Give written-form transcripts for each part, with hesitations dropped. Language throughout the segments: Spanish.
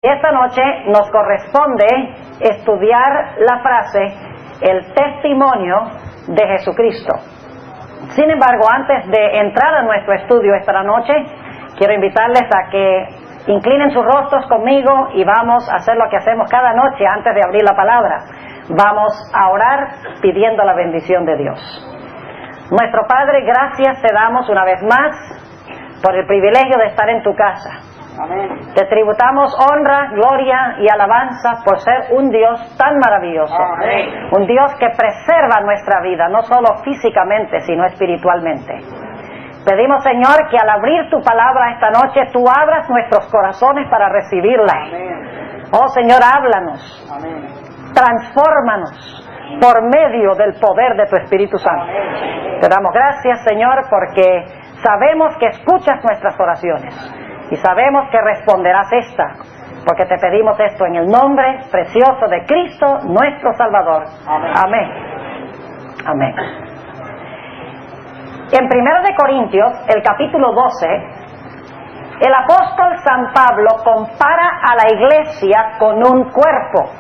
Esta noche nos corresponde estudiar la frase, el testimonio de Jesucristo. Sin embargo, antes de entrar a nuestro estudio esta noche, quiero invitarles a que inclinen sus rostros conmigo y vamos a hacer lo que hacemos cada noche antes de abrir la palabra. Vamos a orar pidiendo la bendición de Dios. Nuestro Padre, gracias te damos una vez más por el privilegio de estar en tu casa. Amén. Te tributamos honra, gloria y alabanza por ser un Dios tan maravilloso. Amén. Un Dios que preserva nuestra vida, no solo físicamente, sino espiritualmente. Pedimos, Señor, que al abrir tu palabra esta noche, tú abras nuestros corazones para recibirla. Amén. Oh, Señor, háblanos. Amén. Transfórmanos por medio del poder de tu Espíritu Santo. Amén. Te damos gracias, Señor, porque sabemos que escuchas nuestras oraciones y sabemos que responderás esta, porque te pedimos esto en el nombre precioso de Cristo, nuestro Salvador. Amén. Amén. Amén. En 1 Corintios, el capítulo 12, el apóstol San Pablo compara a la iglesia con un cuerpo.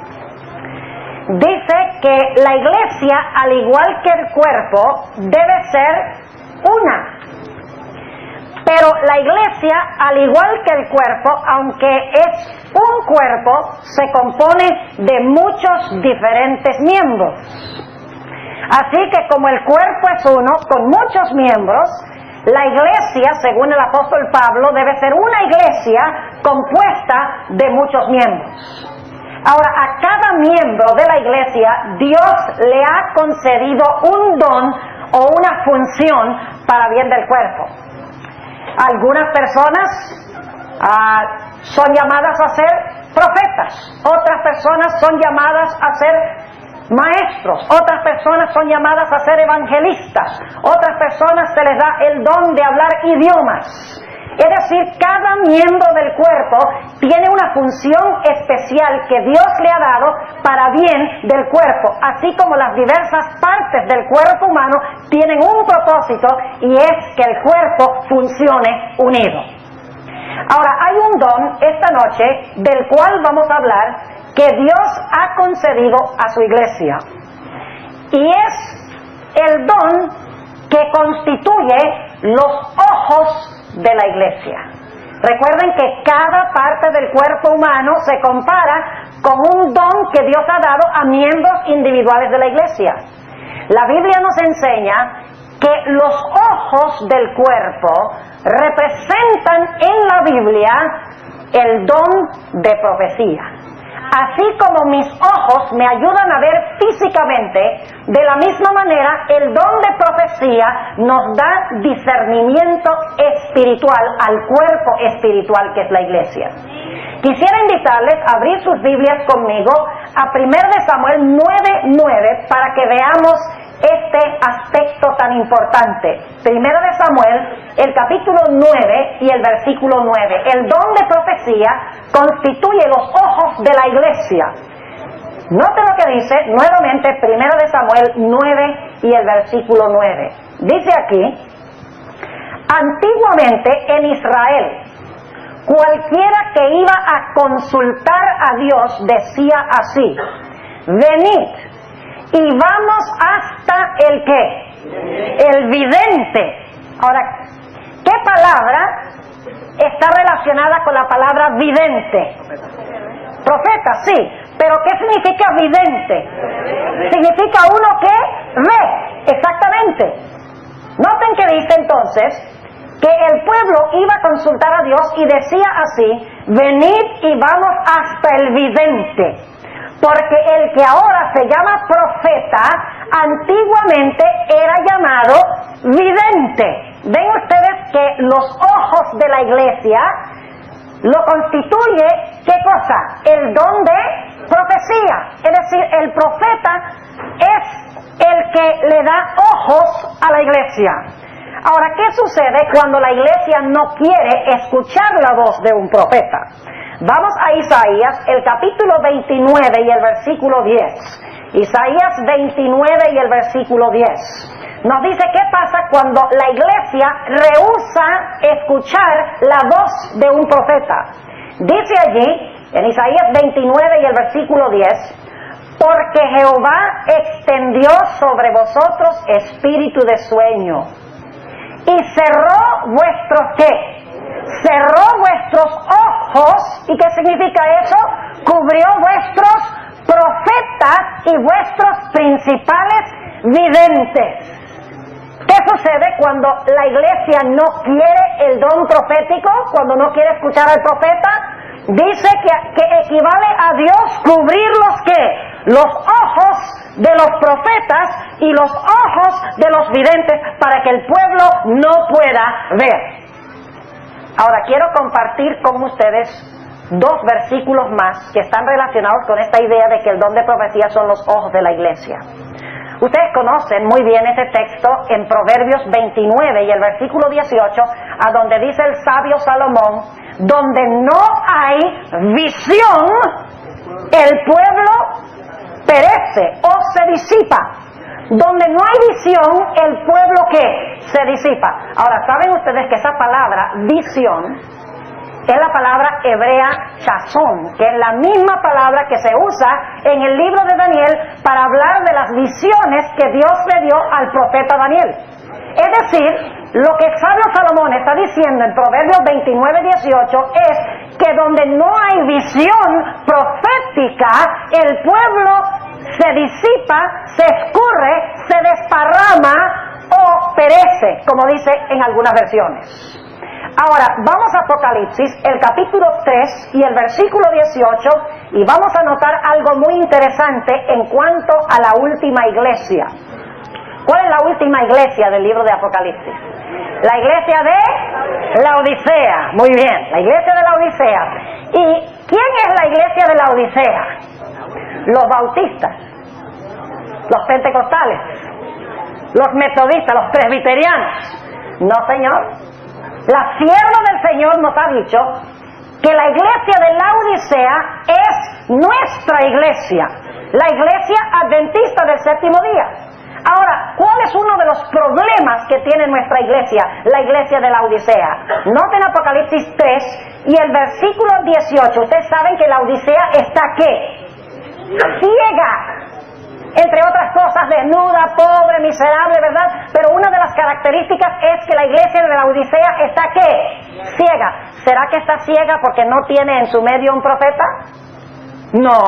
Dice que la iglesia, al igual que el cuerpo, debe ser una. Pero la iglesia, al igual que el cuerpo, aunque es un cuerpo, se compone de muchos diferentes miembros. Así que como el cuerpo es uno, con muchos miembros, la iglesia, según el apóstol Pablo, debe ser una iglesia compuesta de muchos miembros. Ahora, a cada miembro de la iglesia, Dios le ha concedido un don o una función para bien del cuerpo. Algunas personas son llamadas a ser profetas, otras personas son llamadas a ser maestros, otras personas son llamadas a ser evangelistas, otras personas se les da el don de hablar idiomas. Es decir, cada miembro del cuerpo tiene una función especial que Dios le ha dado para bien del cuerpo, así como las diversas partes del cuerpo humano tienen un propósito, y es que el cuerpo funcione unido. Ahora, hay un don esta noche del cual vamos a hablar que Dios ha concedido a su iglesia, y es el don que constituye los ojos de la iglesia. Recuerden que cada parte del cuerpo humano se compara con un don que Dios ha dado a miembros individuales de la iglesia. La Biblia nos enseña que los ojos del cuerpo representan en la Biblia el don de profecía. Así como mis ojos me ayudan a ver físicamente, de la misma manera el don de profecía nos da discernimiento espiritual al cuerpo espiritual que es la iglesia. Quisiera invitarles a abrir sus Biblias conmigo a 1 Samuel 9:9 para que veamos este aspecto tan importante. 1 Samuel, el capítulo 9 y el versículo 9. El don de profecía constituye los ojos de la iglesia. Note lo que dice nuevamente 1 Samuel 9 y el versículo 9. Dice aquí: antiguamente en Israel, cualquiera que iba a consultar a Dios decía así: venid y vamos hasta el ¿qué? El vidente. Ahora, ¿qué palabra está relacionada con la palabra vidente? Profeta, sí, pero ¿qué significa vidente? Significa uno que ve, exactamente. Noten que dice entonces que el pueblo iba a consultar a Dios y decía así: venid y vamos hasta el vidente. Porque el que ahora se llama profeta, antiguamente era llamado vidente. Ven ustedes que los ojos de la iglesia lo constituye, ¿qué cosa? El don de profecía. Es decir, el profeta es el que le da ojos a la iglesia. Ahora, ¿qué sucede cuando la iglesia no quiere escuchar la voz de un profeta? Vamos a Isaías, el capítulo 29 y el versículo 10. Isaías 29 y el versículo 10. Nos dice qué pasa cuando la iglesia rehúsa escuchar la voz de un profeta. Dice allí en Isaías 29 y el versículo 10, porque Jehová extendió sobre vosotros espíritu de sueño y cerró vuestros ¿qué? Cerró vuestros ojos. ¿Y qué significa eso? Cubrió vuestros profetas y vuestros principales videntes. ¿Qué sucede cuando la iglesia no quiere el don profético? Cuando no quiere escuchar al profeta, dice que equivale a Dios cubrir los ¿qué? Los ojos de los profetas y los ojos de los videntes para que el pueblo no pueda ver. Ahora quiero compartir con ustedes 2 versículos más que están relacionados con esta idea de que el don de profecía son los ojos de la iglesia. Ustedes conocen muy bien este texto en Proverbios 29 y el versículo 18, a donde dice el sabio Salomón, donde no hay visión, el pueblo perece o se disipa. Donde no hay visión, el pueblo ¿qué? Se disipa. Ahora, ¿saben ustedes que esa palabra visión es la palabra hebrea chazón, que es la misma palabra que se usa en el libro de Daniel para hablar de las visiones que Dios le dio al profeta Daniel? Es decir, lo que el sabio Salomón está diciendo en Proverbios 29:18 es que donde no hay visión profética, el pueblo se disipa, se escurre, se desparrama o perece, como dice en algunas versiones. Ahora, vamos a Apocalipsis, el capítulo 3 y el versículo 18, y vamos a notar algo muy interesante en cuanto a la última iglesia. ¿Cuál es la última iglesia del libro de Apocalipsis? La iglesia de Laodicea. Muy bien, la iglesia de Laodicea. ¿Y quién es la iglesia de Laodicea? Los bautistas, los pentecostales, los metodistas, los presbiterianos. No, señor. La sierva del Señor nos ha dicho que la iglesia de Laodicea es nuestra iglesia, la iglesia adventista del séptimo día. Ahora, ¿cuál es uno de los problemas que tiene nuestra iglesia, la iglesia de Laodicea? Noten Apocalipsis 3 y el versículo 18. Ustedes saben que Laodicea está ¿qué? Ciega. Entre otras cosas, desnuda, pobre, miserable, ¿verdad? Pero una de las características es que la iglesia de Laodicea está ¿qué? Ciega. ¿Será que está ciega porque no tiene en su medio un profeta? No,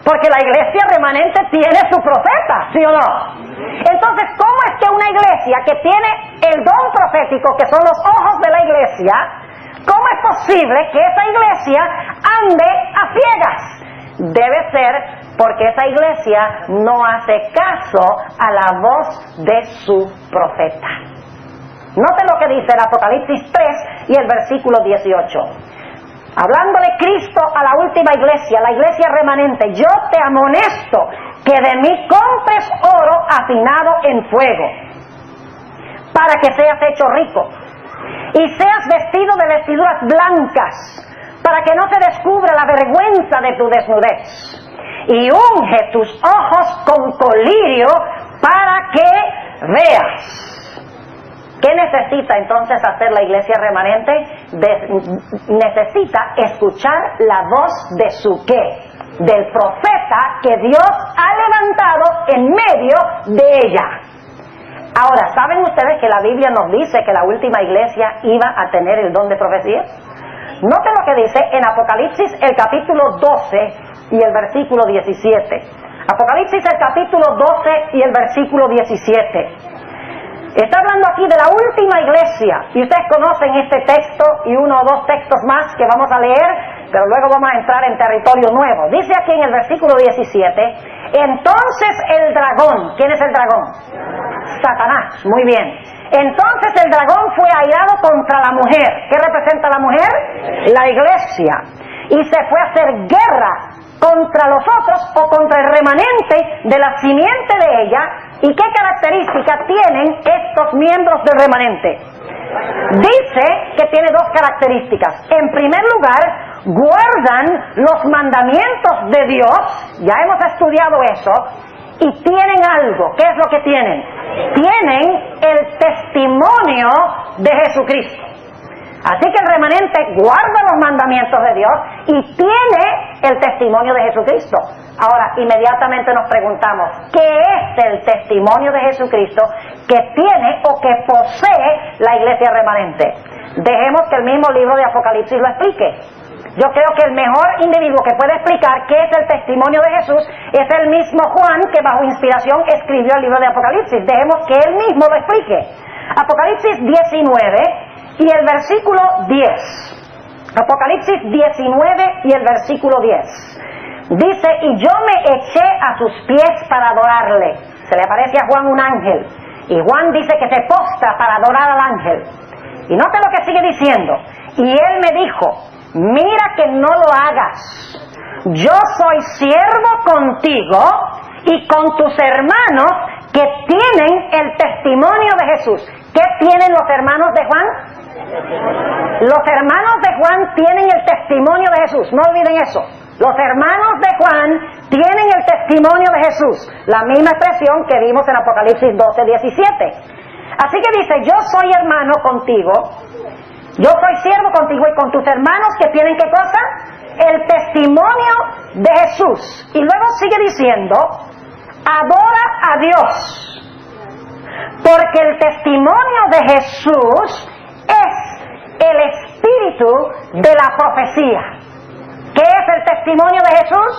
porque la iglesia remanente tiene su profeta, ¿sí o no? Entonces, ¿cómo es que una iglesia que tiene el don profético, que son los ojos de la iglesia, cómo es posible que esa iglesia ande a ciegas? Debe ser porque esa iglesia no hace caso a la voz de su profeta. Noten lo que dice el Apocalipsis 3 y el versículo 18. Hablando de Cristo a la última iglesia, la iglesia remanente, yo te amonesto que de mí compres oro afinado en fuego, para que seas hecho rico, y seas vestido de vestiduras blancas, para que no se descubra la vergüenza de tu desnudez, y unge tus ojos con colirio para que veas. ¿Qué necesita entonces hacer la iglesia remanente? Necesita escuchar la voz de su ¿qué? Del profeta que Dios ha levantado en medio de ella. Ahora, ¿saben ustedes que la Biblia nos dice que la última iglesia iba a tener el don de profecía? Noten lo que dice en Apocalipsis el capítulo 12 y el versículo 17. Apocalipsis el capítulo 12 y el versículo 17. Está hablando aquí de la última iglesia, y ustedes conocen este texto y uno o dos textos más que vamos a leer, pero luego vamos a entrar en territorio nuevo. Dice aquí en el versículo 17, entonces el dragón, ¿quién es el dragón? Satanás, muy bien. Entonces el dragón fue airado contra la mujer. ¿Qué representa la mujer? La iglesia. Y se fue a hacer guerra contra los otros o contra el remanente de la simiente de ella. ¿Y qué características tienen estos miembros del remanente? Dice que tiene dos características. En primer lugar, guardan los mandamientos de Dios. Ya hemos estudiado eso. Y tienen algo. ¿Qué es lo que tienen? Tienen el testimonio de Jesucristo. Así que el remanente guarda los mandamientos de Dios y tiene el testimonio de Jesucristo. Ahora, inmediatamente nos preguntamos, ¿qué es el testimonio de Jesucristo que tiene o que posee la iglesia remanente? Dejemos que el mismo libro de Apocalipsis lo explique. Yo creo que el mejor individuo que puede explicar qué es el testimonio de Jesús es el mismo Juan, que bajo inspiración escribió el libro de Apocalipsis. Dejemos que él mismo lo explique. Apocalipsis 19 y el versículo 10. Apocalipsis 19 y el versículo 10. Dice, y yo me eché a sus pies para adorarle. Se le aparece a Juan un ángel. Y Juan dice que se postra para adorar al ángel. Y note lo que sigue diciendo. Y él me dijo, mira que no lo hagas. Yo soy siervo contigo y con tus hermanos que tienen el testimonio de Jesús. ¿Qué tienen los hermanos de Juan? Los hermanos de Juan tienen el testimonio de Jesús. No olviden eso. Los hermanos de Juan tienen el testimonio de Jesús. La misma expresión que vimos en Apocalipsis 12:17. Así que dice, yo soy hermano contigo. Yo soy siervo contigo y con tus hermanos que tienen ¿qué cosa? El testimonio de Jesús. Y luego sigue diciendo, adora a Dios. Porque el testimonio de Jesús es el espíritu de la profecía. ¿Qué es el testimonio de Jesús?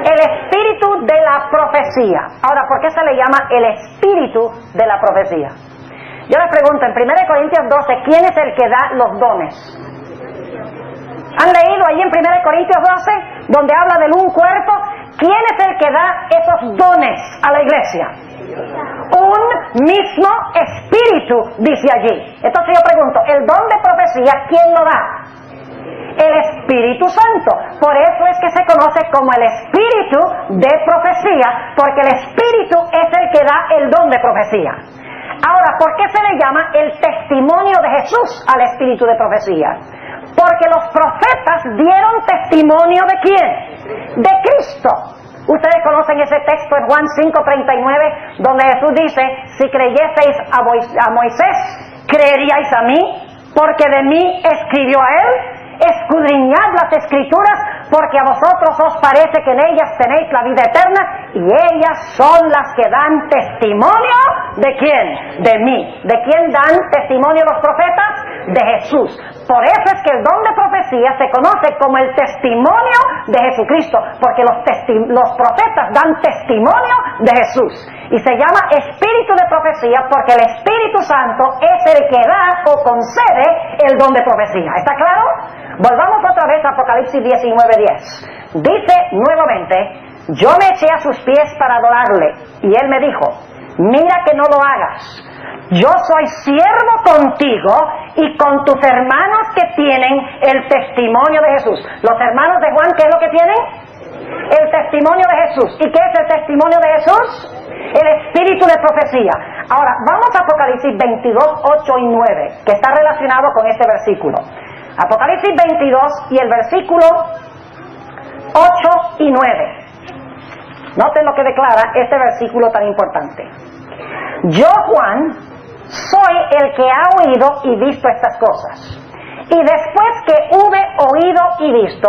El espíritu de la profecía. Ahora, ¿por qué se le llama el espíritu de la profecía? Yo les pregunto, en 1 Corintios 12, ¿quién es el que da los dones? ¿Han leído ahí en 1 Corintios 12, donde habla del un cuerpo? ¿Quién es el que da esos dones a la iglesia? Un mismo espíritu, dice allí. Entonces yo pregunto, ¿el don de profecía quién lo da? El Espíritu Santo. Por eso es que se conoce como el espíritu de profecía, porque el espíritu es el que da el don de profecía. Ahora, ¿por qué se le llama el testimonio de Jesús al espíritu de profecía? Porque los profetas dieron testimonio ¿de quién? De Cristo. Ustedes conocen ese texto en Juan 5:39, donde Jesús dice, si creyeseis a Moisés, creeríais a mí, porque de mí escribió a él. Escudriñad las escrituras, porque a vosotros os parece que en ellas tenéis la vida eterna, y ellas son las que dan testimonio ¿de quién? De mí. ¿De quién dan testimonio los profetas? De Jesús. Por eso es que el don de profecía se conoce como el testimonio de Jesucristo, porque los profetas dan testimonio de Jesús. Y se llama espíritu de profecía porque el Espíritu Santo es el que da o concede el don de profecía. ¿Está claro? Volvamos otra vez a Apocalipsis 19:10. Dice nuevamente, yo me eché a sus pies para adorarle, y él me dijo, mira que no lo hagas. Yo soy siervo contigo y con tus hermanos que tienen el testimonio de Jesús. Los hermanos de Juan, ¿qué es lo que tienen? El testimonio de Jesús. ¿Y qué es el testimonio de Jesús? El espíritu de profecía. Ahora, vamos a Apocalipsis 22:8 y 9, que está relacionado con este versículo. Apocalipsis 22 y el versículo 8 y 9. Noten lo que declara este versículo tan importante. Yo, Juan, soy el que ha oído y visto estas cosas. Y después que hube oído y visto,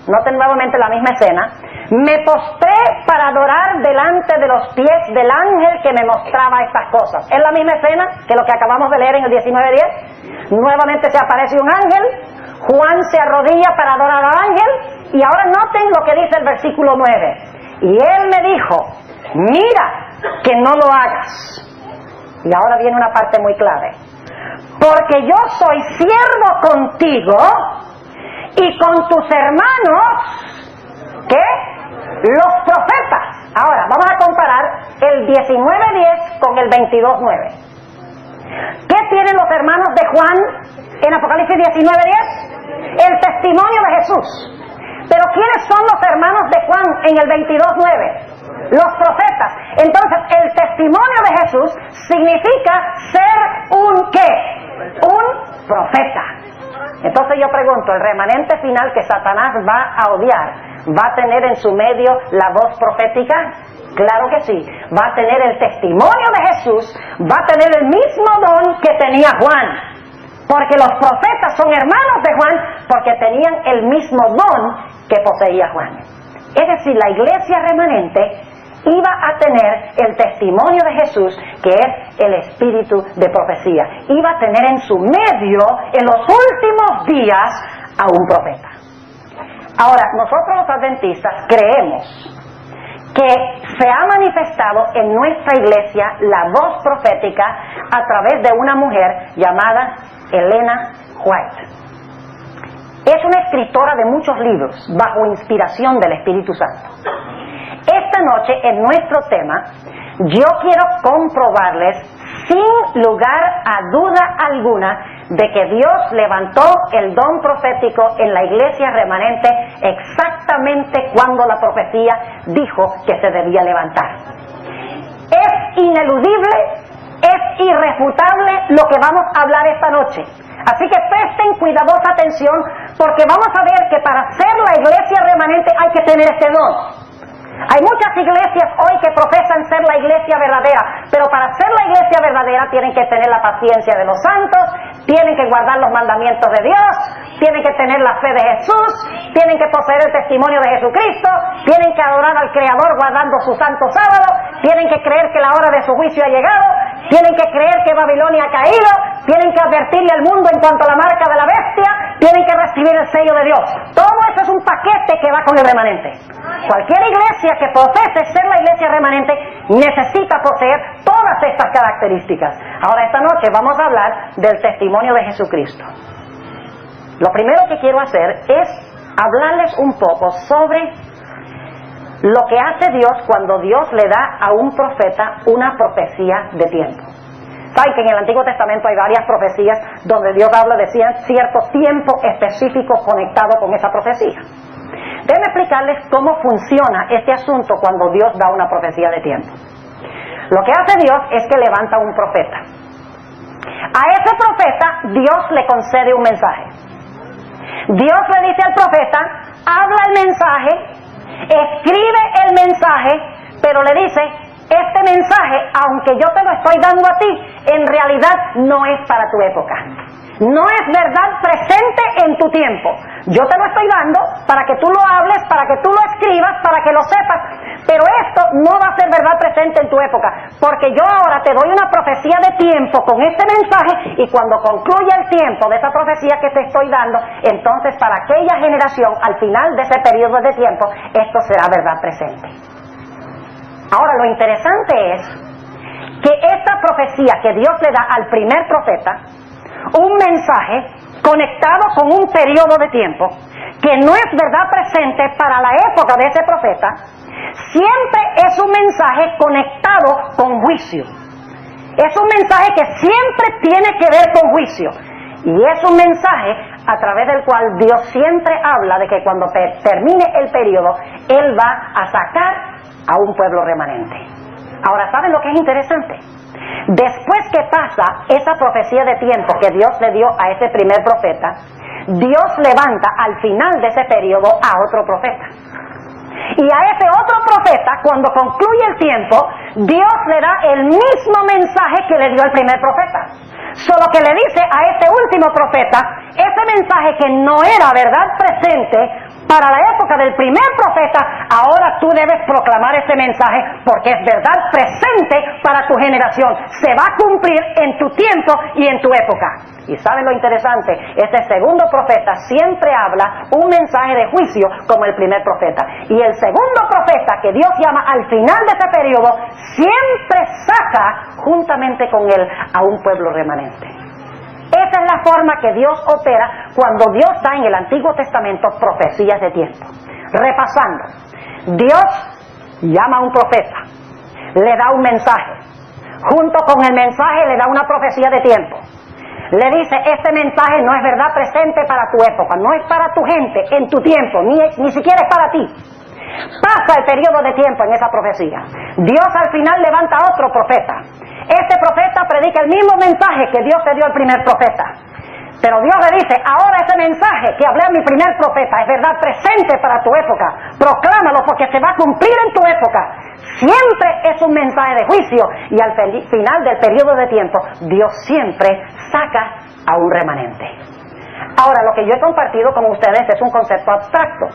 noten nuevamente la misma escena, me postré para adorar delante de los pies del ángel que me mostraba estas cosas. Es la misma escena que lo que acabamos de leer en el 19:10. Nuevamente se aparece un ángel, Juan se arrodilla para adorar al ángel, y ahora noten lo que dice el versículo 9. Y él me dijo, mira que no lo hagas. Y ahora viene una parte muy clave. Porque yo soy siervo contigo y con tus hermanos, ¿qué? Los profetas. Ahora, vamos a comparar el 19:10 con el 22:9. ¿Qué tienen los hermanos de Juan en Apocalipsis 19:10? El testimonio de Jesús. Pero ¿quiénes son los hermanos de Juan en el 22:9? Los profetas. Entonces, el testimonio de Jesús significa ser un ¿qué? Un profeta. Entonces yo pregunto, ¿el remanente final que Satanás va a odiar va a tener en su medio la voz profética? Claro que sí. Va a tener el testimonio de Jesús, va a tener el mismo don que tenía Juan. Porque los profetas son hermanos de Juan porque tenían el mismo don que poseía Juan. Es decir, la iglesia remanente iba a tener el testimonio de Jesús, que es el espíritu de profecía. Iba a tener en su medio, en los últimos días, a un profeta. Ahora, nosotros los adventistas creemos que se ha manifestado en nuestra iglesia la voz profética a través de una mujer llamada Elena White. Es una escritora de muchos libros bajo inspiración del Espíritu Santo. Esta noche, en nuestro tema, yo quiero comprobarles sin lugar a duda alguna de que Dios levantó el don profético en la iglesia remanente exactamente cuando la profecía dijo que se debía levantar. Es ineludible, es irrefutable lo que vamos a hablar esta noche. Así que presten cuidadosa atención, porque vamos a ver que para ser la iglesia remanente hay que tener este don. Hay muchas iglesias hoy que profesan ser la iglesia verdadera, pero para ser la iglesia verdadera tienen que tener la paciencia de los santos, tienen que guardar los mandamientos de Dios, tienen que tener la fe de Jesús, tienen que poseer el testimonio de Jesucristo, tienen que adorar al Creador guardando su santo sábado, tienen que creer que la hora de su juicio ha llegado, tienen que creer que Babilonia ha caído, tienen que advertirle al mundo en cuanto a la marca de la bestia, tienen que recibir el sello de Dios. Todo eso es un paquete que va con el remanente. Cualquier iglesia que profese ser la iglesia remanente necesita poseer todas estas características. Ahora, esta noche vamos a hablar del testimonio de Jesucristo. Lo primero que quiero hacer es hablarles un poco sobre lo que hace Dios cuando Dios le da a un profeta una profecía de tiempo. Saben que en el Antiguo Testamento hay varias profecías donde Dios habla de cierto tiempo específico conectado con esa profecía. Déjenme explicarles cómo funciona este asunto cuando Dios da una profecía de tiempo. Lo que hace Dios es que levanta un profeta. A ese profeta Dios le concede un mensaje. Dios le dice al profeta, habla el mensaje, escribe el mensaje, pero le dice, este mensaje, aunque yo te lo estoy dando a ti, en realidad no es para tu época. No es verdad presente en tu tiempo. Yo te lo estoy dando para que tú lo hables, para que tú lo escribas, para que lo sepas, pero esto no va a ser verdad presente en tu época, porque yo ahora te doy una profecía de tiempo con este mensaje, y cuando concluya el tiempo de esa profecía que te estoy dando, entonces para aquella generación, al final de ese periodo de tiempo, esto será verdad presente. Ahora, lo interesante es que esta profecía que Dios le da al primer profeta, un mensaje conectado con un periodo de tiempo que no es verdad presente para la época de ese profeta, siempre es un mensaje conectado con juicio. Es un mensaje que siempre tiene que ver con juicio, y es un mensaje a través del cual Dios siempre habla de que cuando termine el periodo Él va a sacar a un pueblo remanente. Ahora, ¿saben lo que es interesante? Después que pasa esa profecía de tiempo que Dios le dio a ese primer profeta, Dios levanta al final de ese periodo a otro profeta. Y a ese otro profeta, cuando concluye el tiempo, Dios le da el mismo mensaje que le dio al primer profeta. Solo que le dice a este último profeta, ese mensaje que no era verdad presente para la época del primer profeta, ahora tú debes proclamar ese mensaje porque es verdad presente para tu generación. Se va a cumplir en tu tiempo y en tu época. Y ¿saben lo interesante? Este segundo profeta siempre habla un mensaje de juicio como el primer profeta. Y el segundo profeta que Dios llama al final de ese periodo, siempre saca juntamente con él a un pueblo remanente. Esa es la forma que Dios opera cuando Dios da en el Antiguo Testamento profecías de tiempo. Repasando, Dios llama a un profeta, le da un mensaje, junto con el mensaje le da una profecía de tiempo. Le dice, este mensaje no es verdad presente para tu época, no es para tu gente, en tu tiempo, ni siquiera es para ti. Pasa el periodo de tiempo en esa profecía. Dios al final levanta a otro profeta. Este profeta predica el mismo mensaje que Dios le dio al primer profeta. Pero Dios le dice, ahora ese mensaje que hablé a mi primer profeta es verdad presente para tu época. Proclámalo porque se va a cumplir en tu época. Siempre es un mensaje de juicio, y al final del periodo de tiempo, Dios siempre saca a un remanente. Ahora, lo que yo he compartido con ustedes es un concepto abstracto,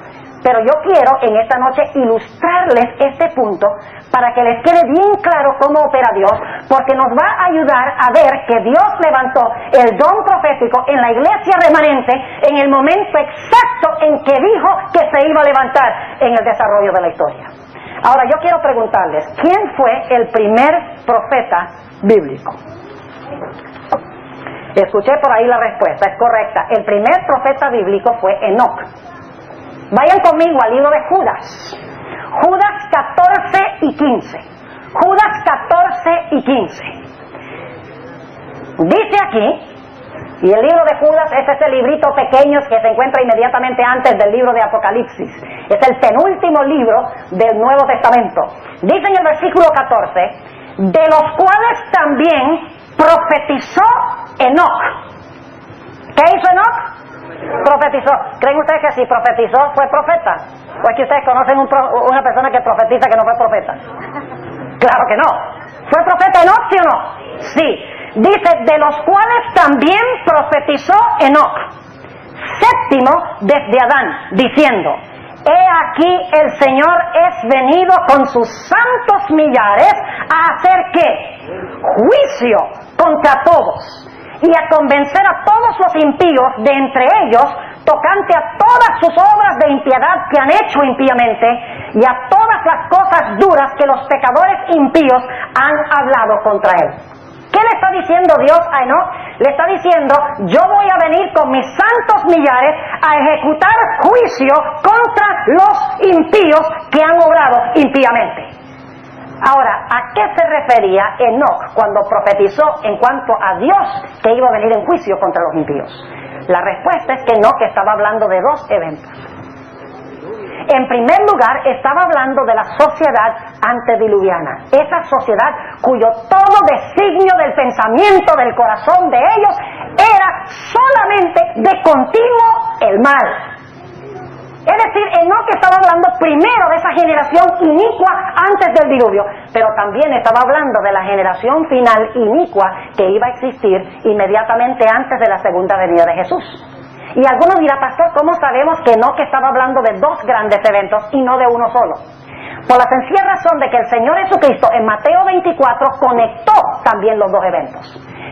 Pero yo quiero en esta noche ilustrarles este punto para que les quede bien claro cómo opera Dios, porque nos va a ayudar a ver que Dios levantó el don profético en la iglesia remanente en el momento exacto en que dijo que se iba a levantar en el desarrollo de la historia. Ahora yo quiero preguntarles, ¿quién fue el primer profeta bíblico? Escuché por ahí la respuesta, es correcta. El primer profeta bíblico fue Enoc. Vayan conmigo al libro de Judas. Judas 14 y 15. Judas 14 y 15. Dice aquí, y el libro de Judas es ese librito pequeño que se encuentra inmediatamente antes del libro de Apocalipsis. Es el penúltimo libro del Nuevo Testamento. Dice en el versículo 14, de los cuales también profetizó Enoc. ¿Qué hizo Enoc? Profetizó. ¿Creen ustedes que si profetizó fue profeta? ¿O es que ustedes conocen una persona que profetiza que no fue profeta? Claro que no. ¿Fue profeta Enoc, sí o no? Sí. Dice, de los cuales también profetizó Enoc, séptimo desde Adán, diciendo, he aquí el Señor es venido con sus santos millares a hacer ¿qué? Juicio contra todos y a convencer a todos los impíos de entre ellos tocante a todas sus obras de impiedad que han hecho impíamente y a todas las cosas duras que los pecadores impíos han hablado contra él. ¿Qué le está diciendo Dios a Enoc? Le está diciendo, yo voy a venir con mis santos millares a ejecutar juicio contra los impíos que han obrado impíamente. Ahora, ¿a qué se refería Enoc cuando profetizó en cuanto a Dios que iba a venir en juicio contra los impíos? La respuesta es que Enoc estaba hablando de dos eventos. En primer lugar, estaba hablando de la sociedad antediluviana, esa sociedad cuyo todo designio del pensamiento del corazón de ellos era solamente de continuo el mal. Es decir, Enoc estaba hablando primero de esa generación inicua antes del diluvio, pero también estaba hablando de la generación final inicua que iba a existir inmediatamente antes de la segunda venida de Jesús. Y algunos dirán, pastor, ¿cómo sabemos que Enoc estaba hablando de dos grandes eventos y no de uno solo? Por la sencilla razón de que el Señor Jesucristo en Mateo 24 conectó también los dos eventos.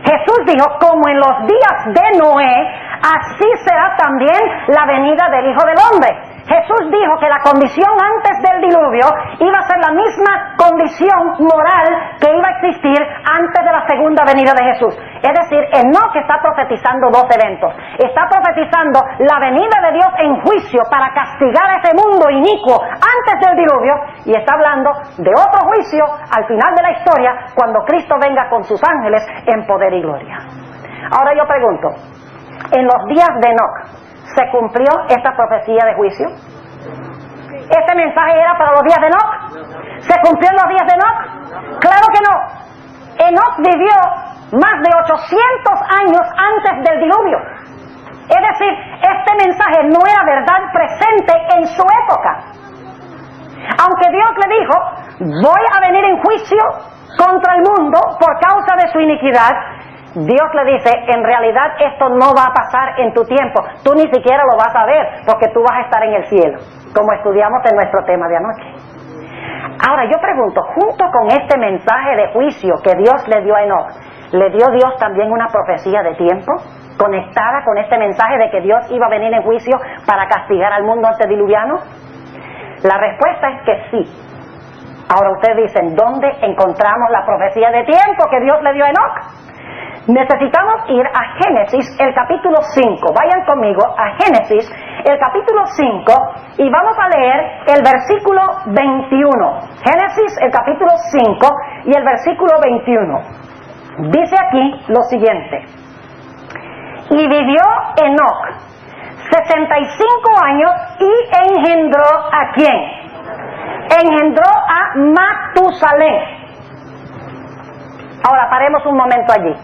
Jesús dijo, como en los días de Noé, así será también la venida del Hijo del Hombre. Jesús dijo que la condición antes del diluvio iba a ser la misma condición moral que iba a existir antes de la segunda venida de Jesús. Es decir, Enoc está profetizando dos eventos. Está profetizando la venida de Dios en juicio para castigar a ese mundo inicuo antes del diluvio, y está hablando de otro juicio al final de la historia cuando Cristo venga con sus ángeles en poder y gloria. Ahora yo pregunto, en los días de Enoc, ¿se cumplió esta profecía de juicio? ¿Este mensaje era para los días de Enoc? ¿Se cumplió en los días de Enoc? Claro que no. Enoc vivió más de 800 años antes del diluvio. Es decir, este mensaje no era verdad presente en su época. Aunque Dios le dijo, voy a venir en juicio contra el mundo por causa de su iniquidad, Dios le dice, en realidad esto no va a pasar en tu tiempo, tú ni siquiera lo vas a ver, porque tú vas a estar en el cielo, como estudiamos en nuestro tema de anoche. Ahora yo pregunto, junto con este mensaje de juicio que Dios le dio a Enoc, ¿le dio Dios también una profecía de tiempo, conectada con este mensaje de que Dios iba a venir en juicio para castigar al mundo antediluviano? La respuesta es que sí. Ahora ustedes dicen, ¿dónde encontramos la profecía de tiempo que Dios le dio a Enoc? Necesitamos ir a Génesis, el capítulo 5. Vayan conmigo a Génesis, el capítulo 5, y vamos a leer el versículo 21. Génesis, el capítulo 5 y el versículo 21. Dice aquí lo siguiente. Y vivió Enoc 65 años y engendró ¿a quién? Engendró a Matusalén. Ahora paremos un momento allí.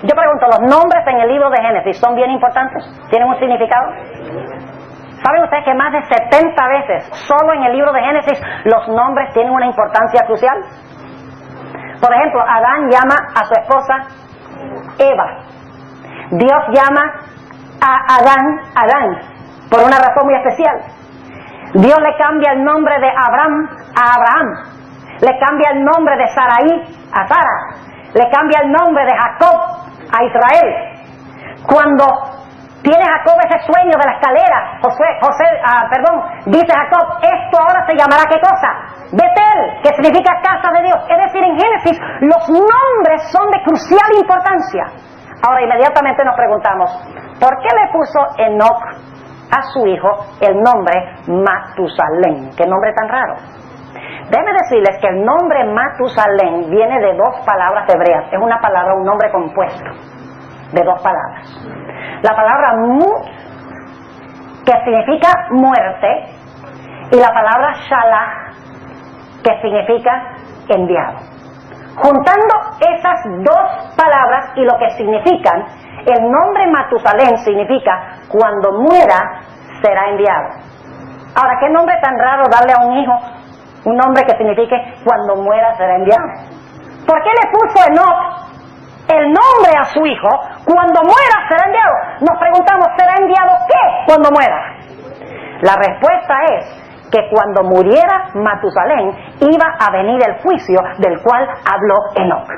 Yo pregunto, ¿los nombres en el libro de Génesis son bien importantes? ¿Tienen un significado? ¿Saben ustedes que más de 70 veces, solo en el libro de Génesis, los nombres tienen una importancia crucial? Por ejemplo, Adán llama a su esposa Eva. Dios llama a Adán, Adán, por una razón muy especial. Dios le cambia el nombre de Abraham a Abraham. Le cambia el nombre de Sarai a Sara. Le cambia el nombre de Jacob a Israel. Cuando tiene Jacob ese sueño de la escalera, dice Jacob, esto ahora se llamará ¿qué cosa? Betel, que significa casa de Dios. Es decir, en Génesis los nombres son de crucial importancia. Ahora inmediatamente nos preguntamos, ¿por qué le puso Enoc a su hijo el nombre Matusalén? ¿Qué nombre tan raro? Déjenme decirles que el nombre Matusalén viene de dos palabras hebreas. Es una palabra, un nombre compuesto de dos palabras. La palabra Mu, que significa muerte, y la palabra Shalach, que significa enviado. Juntando esas dos palabras y lo que significan, el nombre Matusalén significa cuando muera será enviado. Ahora, ¿qué nombre tan raro darle a un hijo un nombre que signifique cuando muera será enviado? ¿Por qué le puso Enoc el nombre a su hijo cuando muera será enviado? Nos preguntamos, ¿será enviado qué cuando muera? La respuesta es que cuando muriera Matusalén iba a venir el juicio del cual habló Enoc.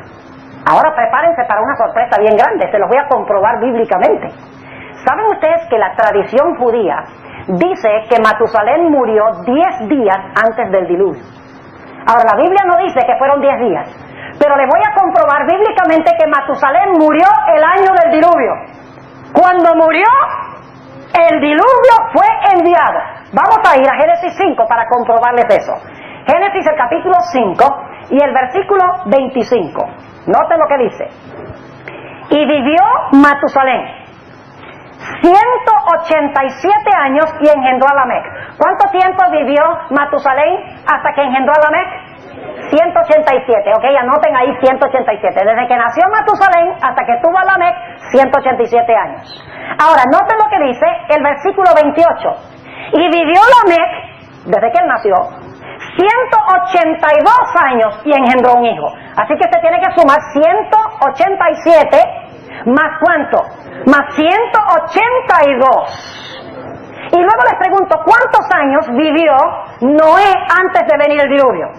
Ahora prepárense para una sorpresa bien grande, se los voy a comprobar bíblicamente. ¿Saben ustedes que la tradición judía dice que Matusalén murió 10 días antes del diluvio? Ahora la Biblia no dice que fueron 10 días, pero le voy a comprobar bíblicamente que Matusalén murió el año del diluvio. Cuando murió, el diluvio fue enviado. Vamos a ir a Génesis 5 para comprobarles eso. Génesis el capítulo 5 y el versículo 25. Noten lo que dice. Y vivió Matusalén 187 años y engendró a Lamec. ¿Cuánto tiempo vivió Matusalén hasta que engendró a Lamec? 187, ok, anoten ahí 187. Desde que nació Matusalén hasta que tuvo a Lamec, 187 años. Ahora, noten lo que dice el versículo 28. Y vivió Lamec, desde que él nació, 182 años y engendró un hijo. Así que se tiene que sumar 187 más ¿cuánto? Más 182. Y luego les pregunto, ¿cuántos años vivió Noé antes de venir el diluvio?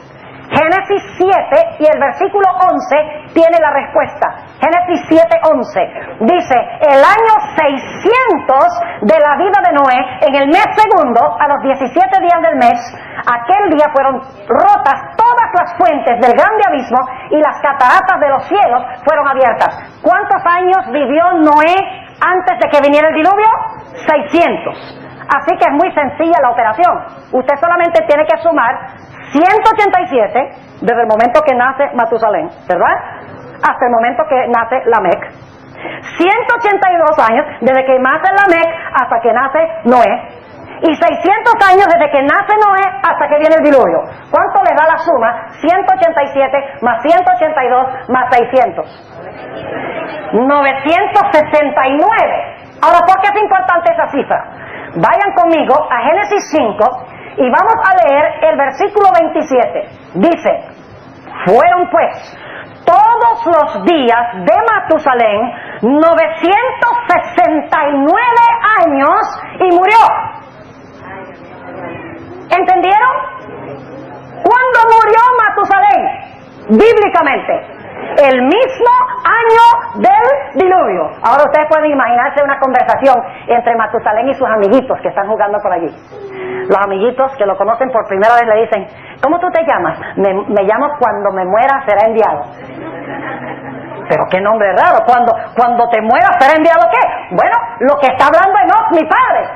Génesis 7 y el versículo 11 tiene la respuesta. Génesis 7:11 dice, el año 600 de la vida de Noé, en el mes segundo, a los 17 días del mes, aquel día fueron rotas todas las fuentes del grande abismo y las cataratas de los cielos fueron abiertas. ¿Cuántos años vivió Noé antes de que viniera el diluvio? 600. Así que es muy sencilla la operación. Usted solamente tiene que sumar 187 desde el momento que nace Matusalén, ¿verdad? Hasta el momento que nace Lamec. 182 años desde que nace Lamec hasta que nace Noé. Y 600 años desde que nace Noé hasta que viene el diluvio. ¿Cuánto le da la suma? 187 más 182 más 600. 969. Ahora, ¿por qué es importante esa cifra? Vayan conmigo a Génesis 5 y vamos a leer el versículo 27. Dice, fueron pues todos los días de Matusalén 969 años y murió. ¿Entendieron? ¿Cuándo murió Matusalén? Bíblicamente, el mismo año del diluvio. Ahora ustedes pueden imaginarse una conversación entre Matusalén y sus amiguitos que están jugando por allí. Los amiguitos que lo conocen por primera vez le dicen, ¿cómo tú te llamas? Me llamo Cuando me muera será enviado. Pero qué nombre raro, cuando te mueras será enviado ¿qué? Bueno, lo que está hablando Enoc, mi padre.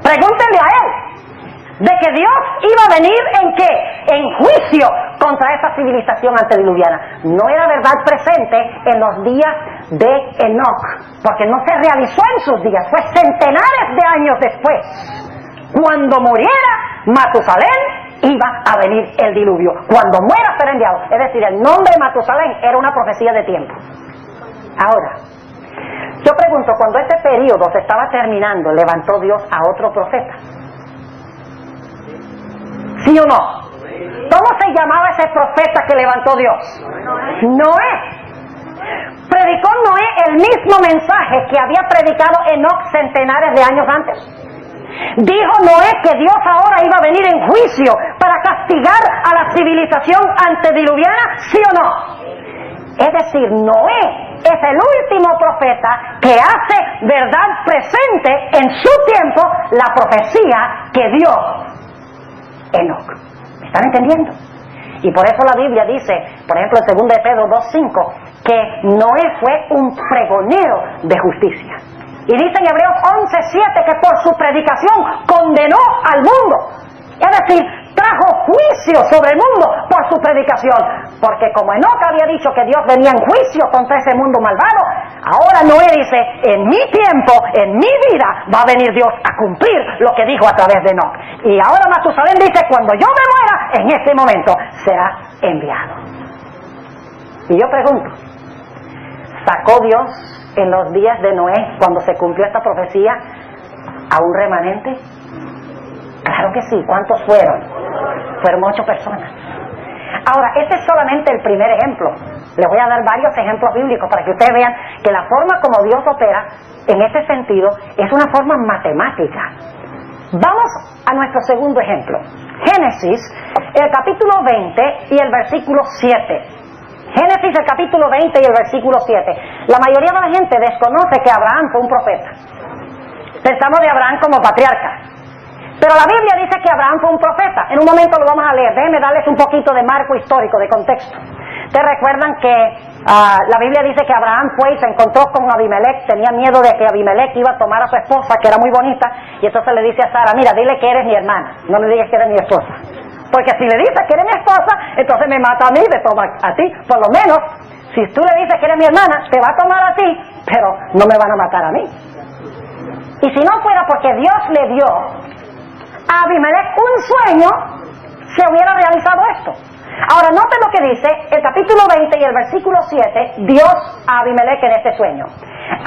Pregúntenle a él. De que Dios iba a venir ¿en qué? En juicio contra esa civilización antediluviana. No era verdad presente en los días de Enoc, porque no se realizó en sus días, fue centenares de años después. Cuando muriera Matusalén, iba a venir el diluvio. Cuando muera será enviado. Es decir, el nombre de Matusalén era una profecía de tiempo. Ahora, yo pregunto, cuando este periodo se estaba terminando, ¿levantó Dios a otro profeta? ¿Sí o no? ¿Cómo se llamaba ese profeta que levantó Dios? Noé. Predicó Noé el mismo mensaje que había predicado Enoc centenares de años antes. Dijo Noé que Dios ahora iba a venir en juicio para castigar a la civilización antediluviana, ¿sí o no? Es decir, Noé es el último profeta que hace verdad presente en su tiempo la profecía que dio Enoc. ¿Me están entendiendo? Y por eso la Biblia dice, por ejemplo en 2 de Pedro 2:5, que Noé fue un pregonero de justicia. Y dice en Hebreos 11:7 que por su predicación condenó al mundo. Es decir, trajo juicio sobre el mundo por su predicación. Porque como Enoc había dicho que Dios venía en juicio contra ese mundo malvado, ahora Noé dice, en mi tiempo, en mi vida, va a venir Dios a cumplir lo que dijo a través de Enoc. Y ahora Matusalén dice, cuando yo me muera, en este momento será enviado. Y yo pregunto, ¿sacó Dios en los días de Noé, cuando se cumplió esta profecía, a un remanente? Claro que sí. ¿Cuántos fueron? Fueron 8 personas. Ahora, este es solamente el primer ejemplo. Les voy a dar varios ejemplos bíblicos para que ustedes vean que la forma como Dios opera en este sentido es una forma matemática. Vamos a nuestro segundo ejemplo. Génesis, el capítulo 20 y el versículo 7. Génesis, el capítulo 20 y el versículo 7. La mayoría de la gente desconoce que Abraham fue un profeta. Pensamos de Abraham como patriarca. Pero la Biblia dice que Abraham fue un profeta. En un momento lo vamos a leer. Déjenme darles un poquito de marco histórico, de contexto. Ustedes recuerdan que la Biblia dice que Abraham fue y se encontró con Abimelech. Tenía miedo de que Abimelech iba a tomar a su esposa, que era muy bonita. Y entonces le dice a Sara, mira, dile que eres mi hermana. No le digas que eres mi esposa. Porque si le dices que eres mi esposa, entonces me mata a mí y te toma a ti. Por lo menos, si tú le dices que eres mi hermana, te va a tomar a ti, pero no me van a matar a mí. Y si no fuera porque Dios le dio a Abimelech un sueño, se hubiera realizado esto. Ahora noten lo que dice el capítulo 20 y el versículo 7, Dios a Abimelech en este sueño.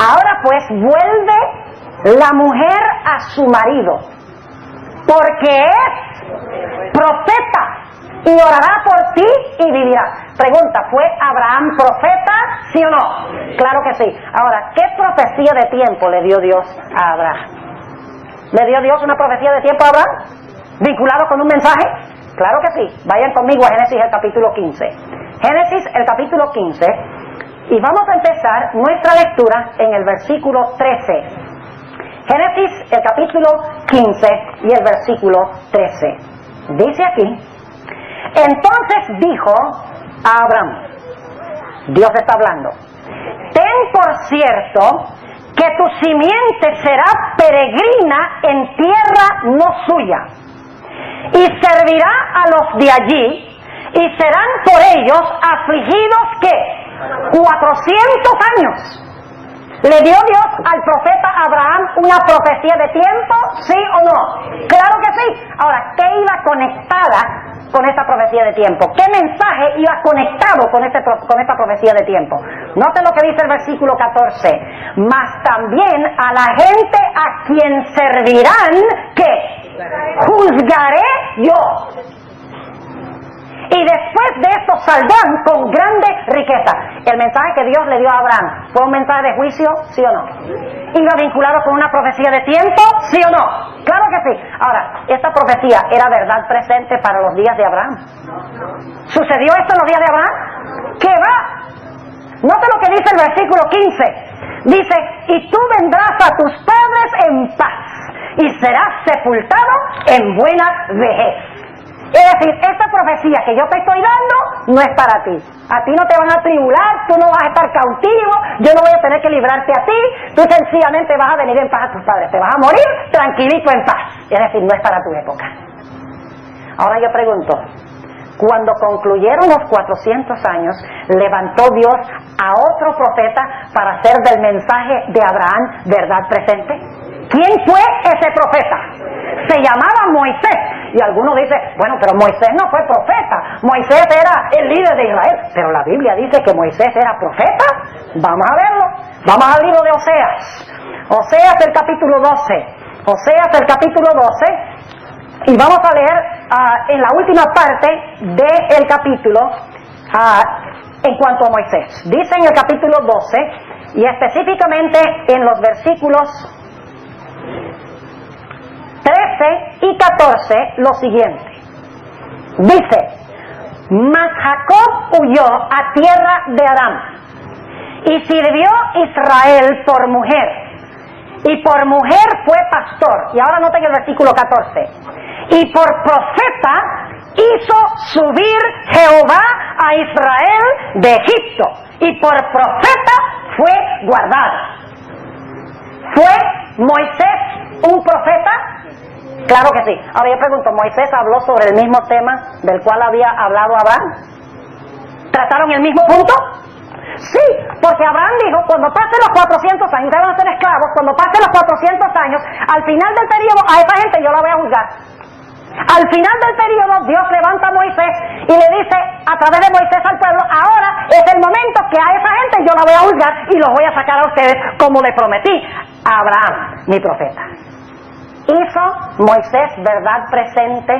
Ahora pues vuelve la mujer a su marido, porque es profeta y orará por ti y vivirá. Pregunta, ¿fue Abraham profeta, sí o no? Claro que sí. Ahora, ¿qué profecía de tiempo le dio Dios a Abraham? ¿Le dio Dios una profecía de tiempo a Abraham? ¿Vinculado con un mensaje? Claro que sí. Vayan conmigo a Génesis el capítulo 15. Génesis el capítulo 15. Y vamos a empezar nuestra lectura en el versículo 13. Génesis el capítulo 15 y el versículo 13. Dice aquí, entonces dijo a Abraham, Dios está hablando, ten por cierto que tu simiente será peregrina en tierra no suya, y servirá a los de allí, y serán por ellos afligidos, ¿qué? 400 años. ¿Le dio Dios al profeta Abraham una profecía de tiempo? ¿Sí o no? Claro que sí. Ahora, ¿qué iba conectada con esta profecía de tiempo? ¿Qué mensaje iba conectado con esta profecía de tiempo? Noten lo que dice el versículo 14. Mas también a la gente a quien servirán, ¿qué? Juzgaré yo. Y después de esto saldrán con grande riqueza. El mensaje que Dios le dio a Abraham, ¿fue un mensaje de juicio? ¿Sí o no? ¿Iba vinculado con una profecía de tiempo? ¿Sí o no? Claro que sí. Ahora, ¿esta profecía era verdad presente para los días de Abraham? ¿Sucedió esto en los días de Abraham? ¿Qué va? Note lo que dice el versículo 15. Dice, y tú vendrás a tus padres en paz, y serás sepultado en buena vejez. Es decir, esta profecía que yo te estoy dando no es para ti. A ti no te van a tribular, tú no vas a estar cautivo, yo no voy a tener que librarte a ti, tú sencillamente vas a venir en paz a tus padres, te vas a morir tranquilito en paz. Es decir, no es para tu época. Ahora yo pregunto, cuando concluyeron los 400 años, levantó Dios a otro profeta para hacer del mensaje de Abraham verdad presente. ¿Quién fue ese profeta? Se llamaba Moisés. Y algunos dicen, bueno, pero Moisés no fue profeta. Moisés era el líder de Israel. Pero la Biblia dice que Moisés era profeta. Vamos a verlo. Vamos al libro de Oseas. Oseas el capítulo 12. Oseas el capítulo 12. Y vamos a leer en la última parte del capítulo en cuanto a Moisés. Dice en el capítulo 12 y específicamente en los versículos 13 y 14 lo siguiente. Dice: mas Jacob huyó a tierra de Aram, y sirvió Israel por mujer, y por mujer fue pastor. Y ahora noten el versículo 14. Y por profeta hizo subir Jehová a Israel de Egipto, y por profeta fue guardado. ¿Fue Moisés un profeta? Claro que sí. Ahora yo pregunto, ¿Moisés habló sobre el mismo tema del cual había hablado Abraham? ¿Trataron el mismo punto? Sí, porque Abraham dijo: cuando pasen los 400 años, ustedes van a ser esclavos, cuando pasen los 400 años, al final del periodo, a esa gente yo la voy a juzgar. Al final del periodo, Dios levanta a Moisés y le dice a través de Moisés al pueblo: ahora es el momento que a esa gente yo la voy a juzgar y los voy a sacar a ustedes, como le prometí a Abraham, mi profeta. ¿Hizo Moisés verdad presente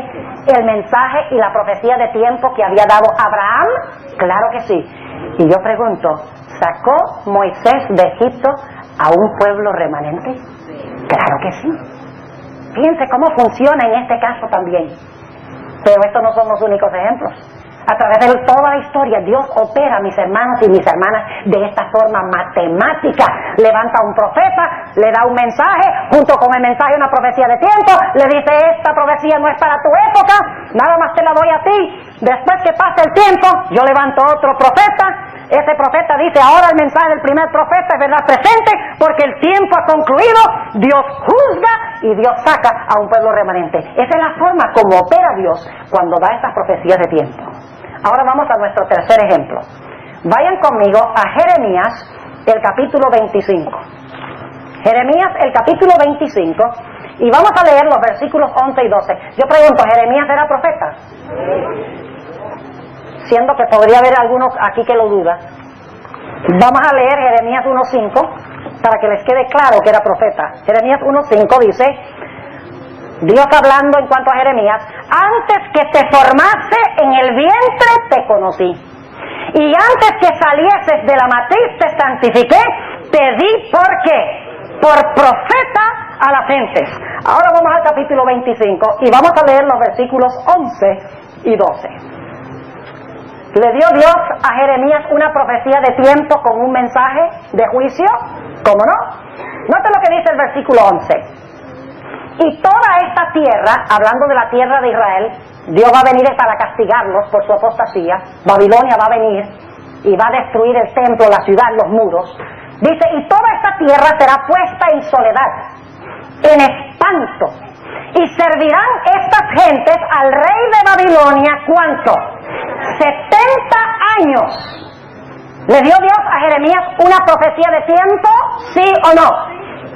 el mensaje y la profecía de tiempo que había dado Abraham? Claro que sí. Y yo pregunto, ¿sacó Moisés de Egipto a un pueblo remanente? Claro que sí. Fíjense cómo funciona en este caso también. Pero estos no son los únicos ejemplos. A través de toda la historia, Dios opera, mis hermanos y mis hermanas, de esta forma matemática. Levanta a un profeta, le da un mensaje, junto con el mensaje una profecía de tiempo, le dice: esta profecía no es para tu época, nada más te la doy a ti. Después que pase el tiempo, yo levanto otro profeta. Ese profeta dice: ahora el mensaje del primer profeta es verdad presente, porque el tiempo ha concluido. Dios juzga y Dios saca a un pueblo remanente. Esa es la forma como opera Dios cuando da estas profecías de tiempo. Ahora vamos a nuestro tercer ejemplo. Vayan conmigo a Jeremías, el capítulo 25. Jeremías, el capítulo 25, y vamos a leer los versículos 11 y 12. Yo pregunto, ¿Jeremías era profeta? Siendo que podría haber algunos aquí que lo dudan. Vamos a leer Jeremías 1.5 para que les quede claro que era profeta. Jeremías 1.5 dice, Dios hablando en cuanto a Jeremías: antes que te formase en el vientre te conocí, y antes que salieses de la matriz te santifiqué, te di ¿por qué? Por profeta a las gentes. Ahora vamos al capítulo 25 y vamos a leer los versículos 11 y 12. ¿Le dio Dios a Jeremías una profecía de tiempo con un mensaje de juicio? ¿Cómo no? Note lo que dice el versículo 11. Y toda esta tierra, hablando de la tierra de Israel, Dios va a venir para castigarlos por su apostasía. Babilonia va a venir y va a destruir el templo, la ciudad, los muros. Dice: y toda esta tierra será puesta en soledad, en espanto, y servirán estas gentes al rey de Babilonia, ¿cuánto? 70 años. ¿Le dio Dios a Jeremías una profecía de tiempo? ¿Sí o no?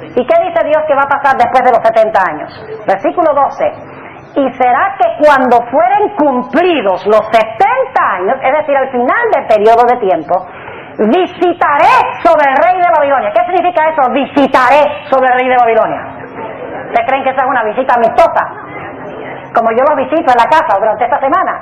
¿Y qué dice Dios que va a pasar después de los 70 años? Versículo 12. Y será que cuando fueren cumplidos los 70 años, es decir, al final del periodo de tiempo, visitaré sobre el rey de Babilonia. ¿Qué significa eso? Visitaré sobre el rey de Babilonia. ¿Ustedes creen que esa es una visita amistosa? Como yo los visito en la casa durante esta semana.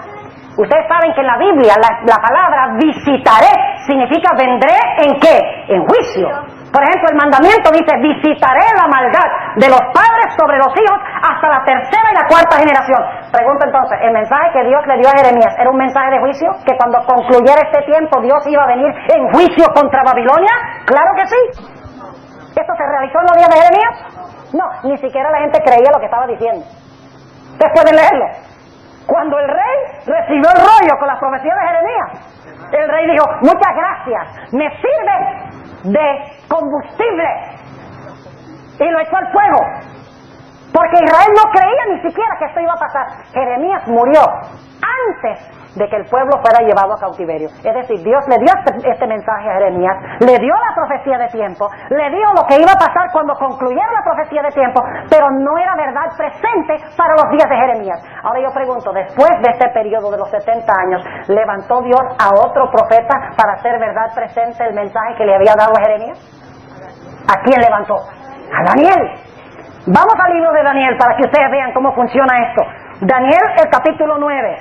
Ustedes saben que en la Biblia la palabra visitaré significa vendré ¿en qué? En juicio. Por ejemplo, el mandamiento dice: visitaré la maldad de los padres sobre los hijos hasta la tercera y la cuarta generación. Pregunto entonces, ¿el mensaje que Dios le dio a Jeremías era un mensaje de juicio? ¿Que cuando concluyera este tiempo Dios iba a venir en juicio contra Babilonia? ¡Claro que sí! ¿Esto se realizó en los días de Jeremías? No, ni siquiera la gente creía lo que estaba diciendo. Ustedes pueden leerlo. Cuando el rey recibió el rollo con las profecías de Jeremías, el rey dijo: muchas gracias, me sirve de combustible, y lo echó al fuego, porque Israel no creía ni siquiera que esto iba a pasar. Jeremías murió antes de que el pueblo fuera llevado a cautiverio. Es decir, Dios le dio este mensaje a Jeremías, le dio la profecía de tiempo, le dio lo que iba a pasar cuando concluyera la profecía de tiempo, pero no era verdad presente para los días de Jeremías. Ahora yo pregunto, después de este periodo de los 70 años, ¿levantó Dios a otro profeta para hacer verdad presente el mensaje que le había dado a Jeremías? ¿A quién levantó? A Daniel. Vamos al libro de Daniel para que ustedes vean cómo funciona esto. Daniel, el capítulo 9.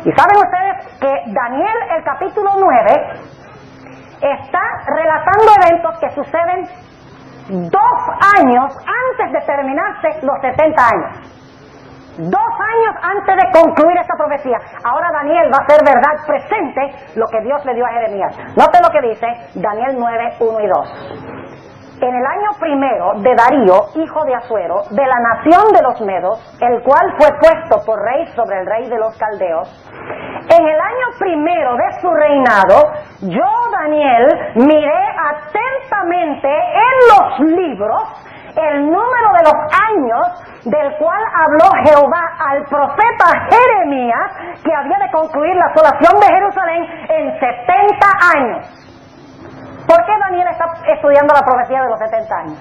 Y saben ustedes que Daniel, el capítulo 9, está relatando eventos que suceden 2 años antes de terminarse los 70 años. 2 años antes de concluir esta profecía. Ahora Daniel va a hacer verdad presente lo que Dios le dio a Jeremías. Note lo que dice Daniel 9, 1 y 2. En el año primero de Darío, hijo de Asuero, de la nación de los Medos, el cual fue puesto por rey sobre el rey de los Caldeos, en el año primero de su reinado, yo, Daniel, miré atentamente en los libros el número de los años del cual habló Jehová al profeta Jeremías, que había de concluir la asolación de Jerusalén en 70 años. ¿Por qué Daniel está estudiando la profecía de los 70 años?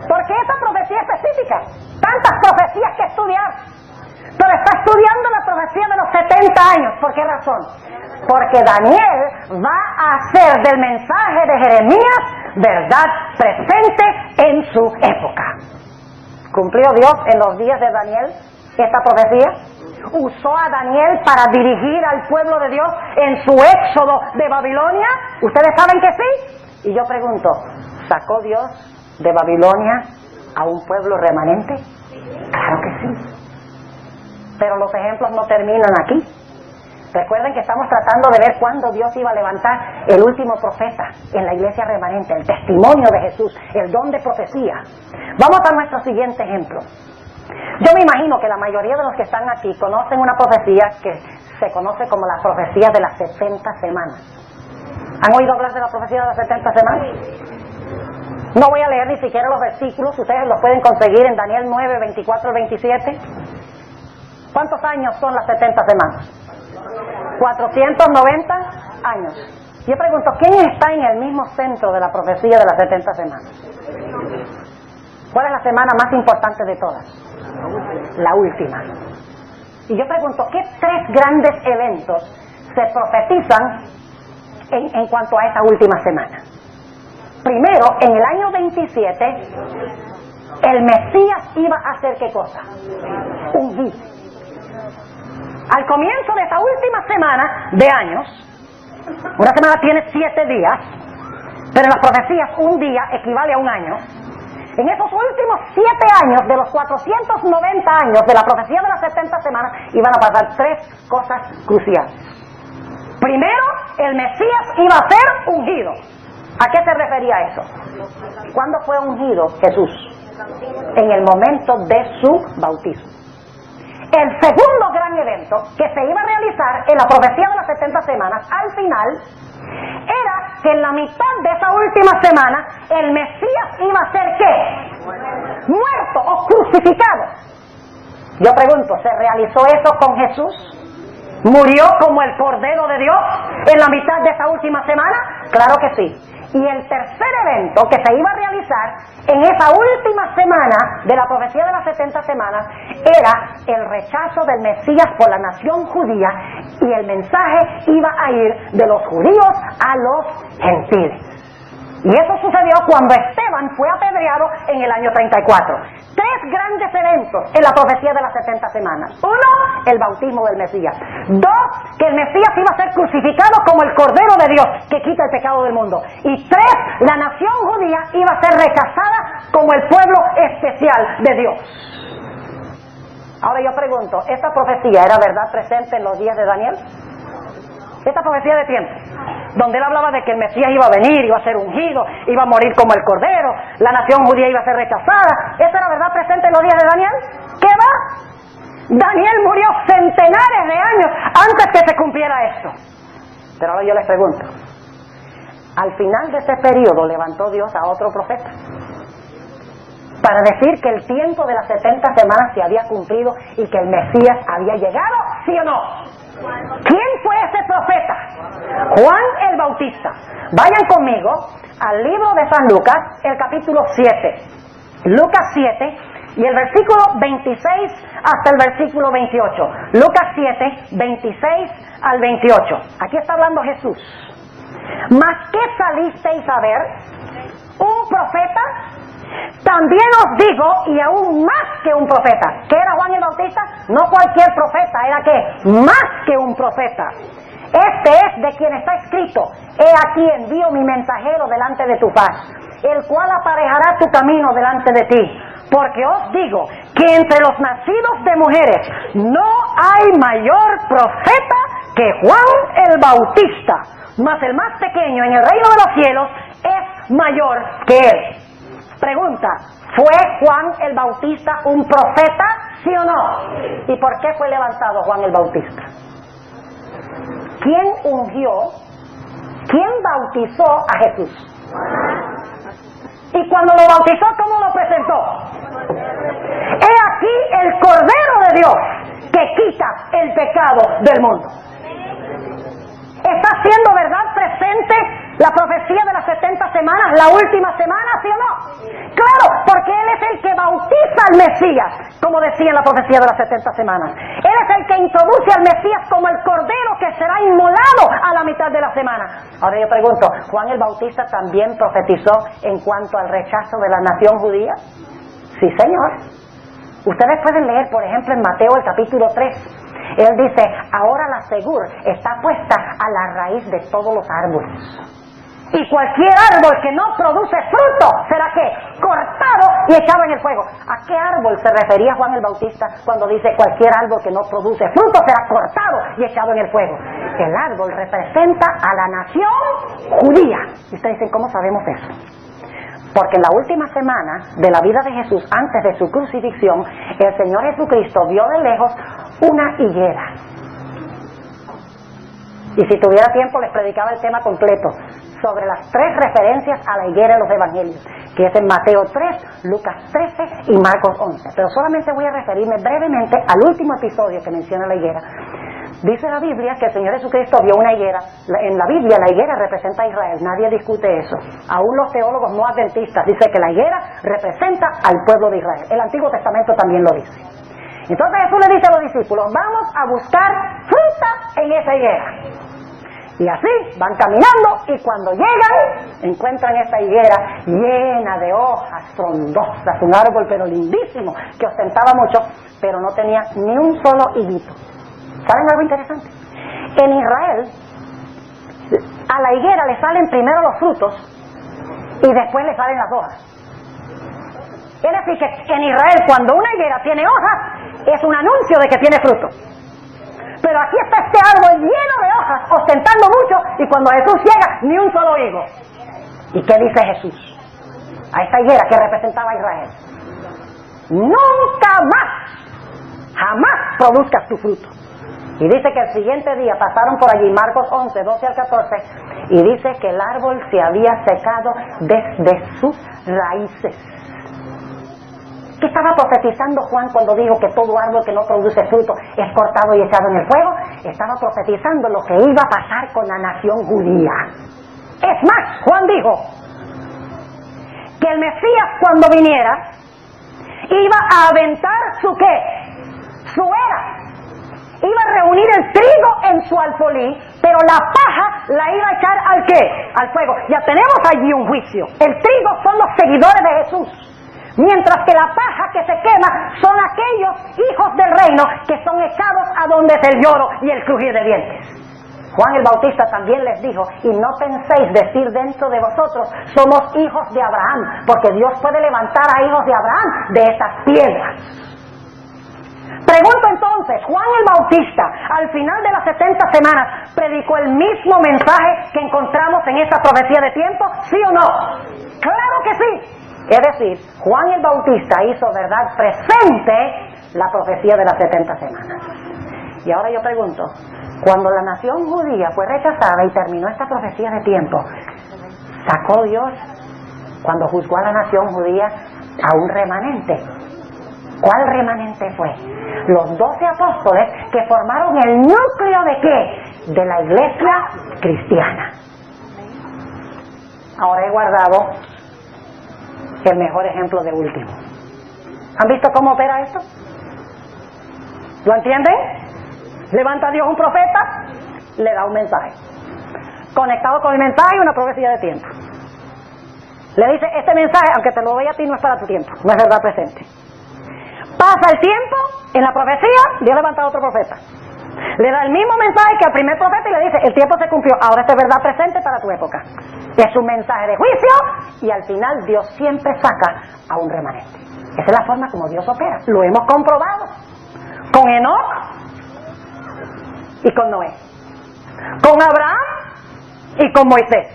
¿Por qué esa profecía específica? Tantas profecías que estudiar. Pero está estudiando la profecía de los 70 años. ¿Por qué razón? Porque Daniel va a hacer del mensaje de Jeremías verdad presente en su época. ¿Cumplió Dios en los días de Daniel esta profecía? ¿Usó a Daniel para dirigir al pueblo de Dios en su éxodo de Babilonia? ¿Ustedes saben que sí? Y yo pregunto, ¿sacó Dios de Babilonia a un pueblo remanente? Claro que sí. Pero los ejemplos no terminan aquí. Recuerden que estamos tratando de ver cuándo Dios iba a levantar el último profeta en la iglesia remanente, el testimonio de Jesús, el don de profecía. Vamos a nuestro siguiente ejemplo. Yo me imagino que la mayoría de los que están aquí conocen una profecía que se conoce como la profecía de las 70 semanas. ¿Han oído hablar de la profecía de las 70 semanas? No voy a leer ni siquiera los versículos, ustedes los pueden conseguir en Daniel 9, 24 al 27. ¿Cuántos años son las 70 semanas? 490 años. Yo pregunto, ¿quién está en el mismo centro de la profecía de las 70 semanas? ¿Cuál es la semana más importante de todas? La última. Y yo pregunto, ¿qué 3 grandes eventos se profetizan en cuanto a esa última semana? Primero, en el año 27, el Mesías iba a hacer ¿qué cosa? Ungido. Al comienzo de esta última semana de años, una semana tiene 7 días, pero en las profecías un día equivale a un año. En esos últimos 7 años, de los 490 años de la profecía de las 70 semanas, iban a pasar 3 cosas cruciales. Primero, el Mesías iba a ser ungido. ¿A qué se refería eso? ¿Cuándo fue ungido Jesús? En el momento de su bautismo. El segundo gran evento que se iba a realizar en la profecía de las 70 semanas, al final, era que en la mitad de esa última semana, el Mesías iba a ser ¿qué? Muerto o crucificado. Yo pregunto, ¿se realizó eso con Jesús? ¿Murió como el Cordero de Dios en la mitad de esa última semana? Claro que sí. Y el tercer evento que se iba a realizar en esa última semana de la profecía de las 70 semanas era el rechazo del Mesías por la nación judía, y el mensaje iba a ir de los judíos a los gentiles. Y eso sucedió cuando Esteban fue apedreado en el año 34. 3 grandes eventos en la profecía de las 70 semanas. 1, el bautismo del Mesías. 2, que el Mesías iba a ser crucificado como el Cordero de Dios que quita el pecado del mundo. Y 3, la nación judía iba a ser rechazada como el pueblo especial de Dios. Ahora yo pregunto, ¿esta profecía era verdad presente en los días de Daniel? Esta profecía de tiempo, donde él hablaba de que el Mesías iba a venir, iba a ser ungido, iba a morir como el Cordero, la nación judía iba a ser rechazada, ¿esa era verdad presente en los días de Daniel? ¿Qué va? Daniel murió centenares de años antes que se cumpliera esto. Pero ahora yo les pregunto, al final de ese periodo levantó Dios a otro profeta para decir que el tiempo de las 70 semanas se había cumplido y que el Mesías había llegado, ¿sí o no? ¿Quién fue ese profeta? Juan el Bautista. Vayan conmigo al libro de San Lucas, el capítulo 7. Lucas 7 y el versículo 26 hasta el versículo 28. Lucas 7, 26 al 28. Aquí está hablando Jesús. ¿Mas qué salisteis a ver? ¿Un profeta? También os digo, y aún más que un profeta. ¿Qué era Juan el Bautista? No cualquier profeta, ¿era qué? Más que un profeta. Este es de quien está escrito: he aquí envío mi mensajero delante de tu faz, el cual aparejará tu camino delante de ti. Porque os digo que entre los nacidos de mujeres no hay mayor profeta que Juan el Bautista, mas el más pequeño en el reino de los cielos es mayor que él. Pregunta, ¿fue Juan el Bautista un profeta, sí o no? ¿Y por qué fue levantado Juan el Bautista? ¿Quién ungió? ¿Quién bautizó a Jesús? Y cuando lo bautizó, ¿cómo lo presentó? He aquí el Cordero de Dios que quita el pecado del mundo. ¿Está siendo verdad presente la profecía de las 70 semanas, la última semana, sí o no? Claro, porque Él es el que bautiza al Mesías, como decía en la profecía de las 70 semanas. Él es el que introduce al Mesías como el Cordero que será inmolado a la mitad de la semana. Ahora yo pregunto, ¿Juan el Bautista también profetizó en cuanto al rechazo de la nación judía? Sí, señor. Ustedes pueden leer, por ejemplo, en Mateo el capítulo 3. Él dice, ahora la segur está puesta a la raíz de todos los árboles. Y cualquier árbol que no produce fruto será ¿qué? Cortado y echado en el fuego. ¿A qué árbol se refería Juan el Bautista cuando dice cualquier árbol que no produce fruto será cortado y echado en el fuego? El árbol representa a la nación judía. Y ustedes dicen, ¿cómo sabemos eso? Porque en la última semana de la vida de Jesús, antes de su crucifixión, el Señor Jesucristo vio de lejos una higuera. Y si tuviera tiempo les predicaba el tema completo sobre las 3 referencias a la higuera en los evangelios, que es en Mateo 3, Lucas 13 y Marcos 11. Pero solamente voy a referirme brevemente al último episodio que menciona la higuera. Dice la Biblia que el Señor Jesucristo vio una higuera. En la Biblia la higuera representa a Israel, nadie discute eso. Aún los teólogos no adventistas dicen que la higuera representa al pueblo de Israel. El Antiguo Testamento también lo dice. Entonces Jesús le dice a los discípulos, vamos a buscar fruta en esa higuera. Y así van caminando y cuando llegan encuentran esa higuera llena de hojas frondosas, un árbol pero lindísimo que ostentaba mucho, pero no tenía ni un solo higuito. ¿Saben algo interesante? En Israel a la higuera le salen primero los frutos y después le salen las hojas. Es decir que en Israel cuando una higuera tiene hojas es un anuncio de que tiene fruto. Pero aquí está este árbol lleno de hojas, ostentando mucho, y cuando Jesús llega, ni un solo higo. ¿Y qué dice Jesús? A esta higuera que representaba a Israel. Nunca más, jamás produzcas tu fruto. Y dice que el siguiente día pasaron por allí, Marcos 11, 12 al 14, y dice que el árbol se había secado desde sus raíces. ¿Qué estaba profetizando Juan cuando dijo que todo árbol que no produce fruto es cortado y echado en el fuego? Estaba profetizando lo que iba a pasar con la nación judía. Es más, Juan dijo que el Mesías cuando viniera iba a aventar su ¿qué? Su era. Iba a reunir el trigo en su alfolí, pero la paja la iba a echar ¿al qué? Al fuego. Ya tenemos allí un juicio. El trigo son los seguidores de Jesús. Mientras que la paja que se quema son aquellos hijos del reino que son echados a donde es el lloro y el crujir de dientes. Juan el Bautista también les dijo, y no penséis decir dentro de vosotros, somos hijos de Abraham, porque Dios puede levantar a hijos de Abraham de esas piedras. Pregunto entonces, Juan el Bautista, al final de las 70 semanas, ¿predicó el mismo mensaje que encontramos en esta profecía de tiempo? ¿Sí o no? ¡Claro que sí! Es decir, Juan el Bautista hizo verdad presente la profecía de las 70 semanas. Y ahora yo pregunto, cuando la nación judía fue rechazada y terminó esta profecía de tiempo, ¿sacó Dios, cuando juzgó a la nación judía, a un remanente? ¿Cuál remanente fue? Los 12 apóstoles que formaron el núcleo ¿de qué? De la iglesia cristiana. Ahora he guardado el mejor ejemplo de último. ¿Han visto cómo opera esto? ¿Lo entienden? Levanta a Dios un profeta, le da un mensaje. Conectado con el mensaje, una profecía de tiempo. Le dice, este mensaje, aunque te lo doy a ti, no es para tu tiempo, no es verdad presente. Pasa el tiempo, en la profecía, Dios levanta a otro profeta. Le da el mismo mensaje que al primer profeta y le dice, el tiempo se cumplió, ahora esta es verdad presente para tu época. Es un mensaje de juicio y al final Dios siempre saca a un remanente. Esa es la forma como Dios opera. Lo hemos comprobado con Enoc y con Noé, con Abraham y con Moisés,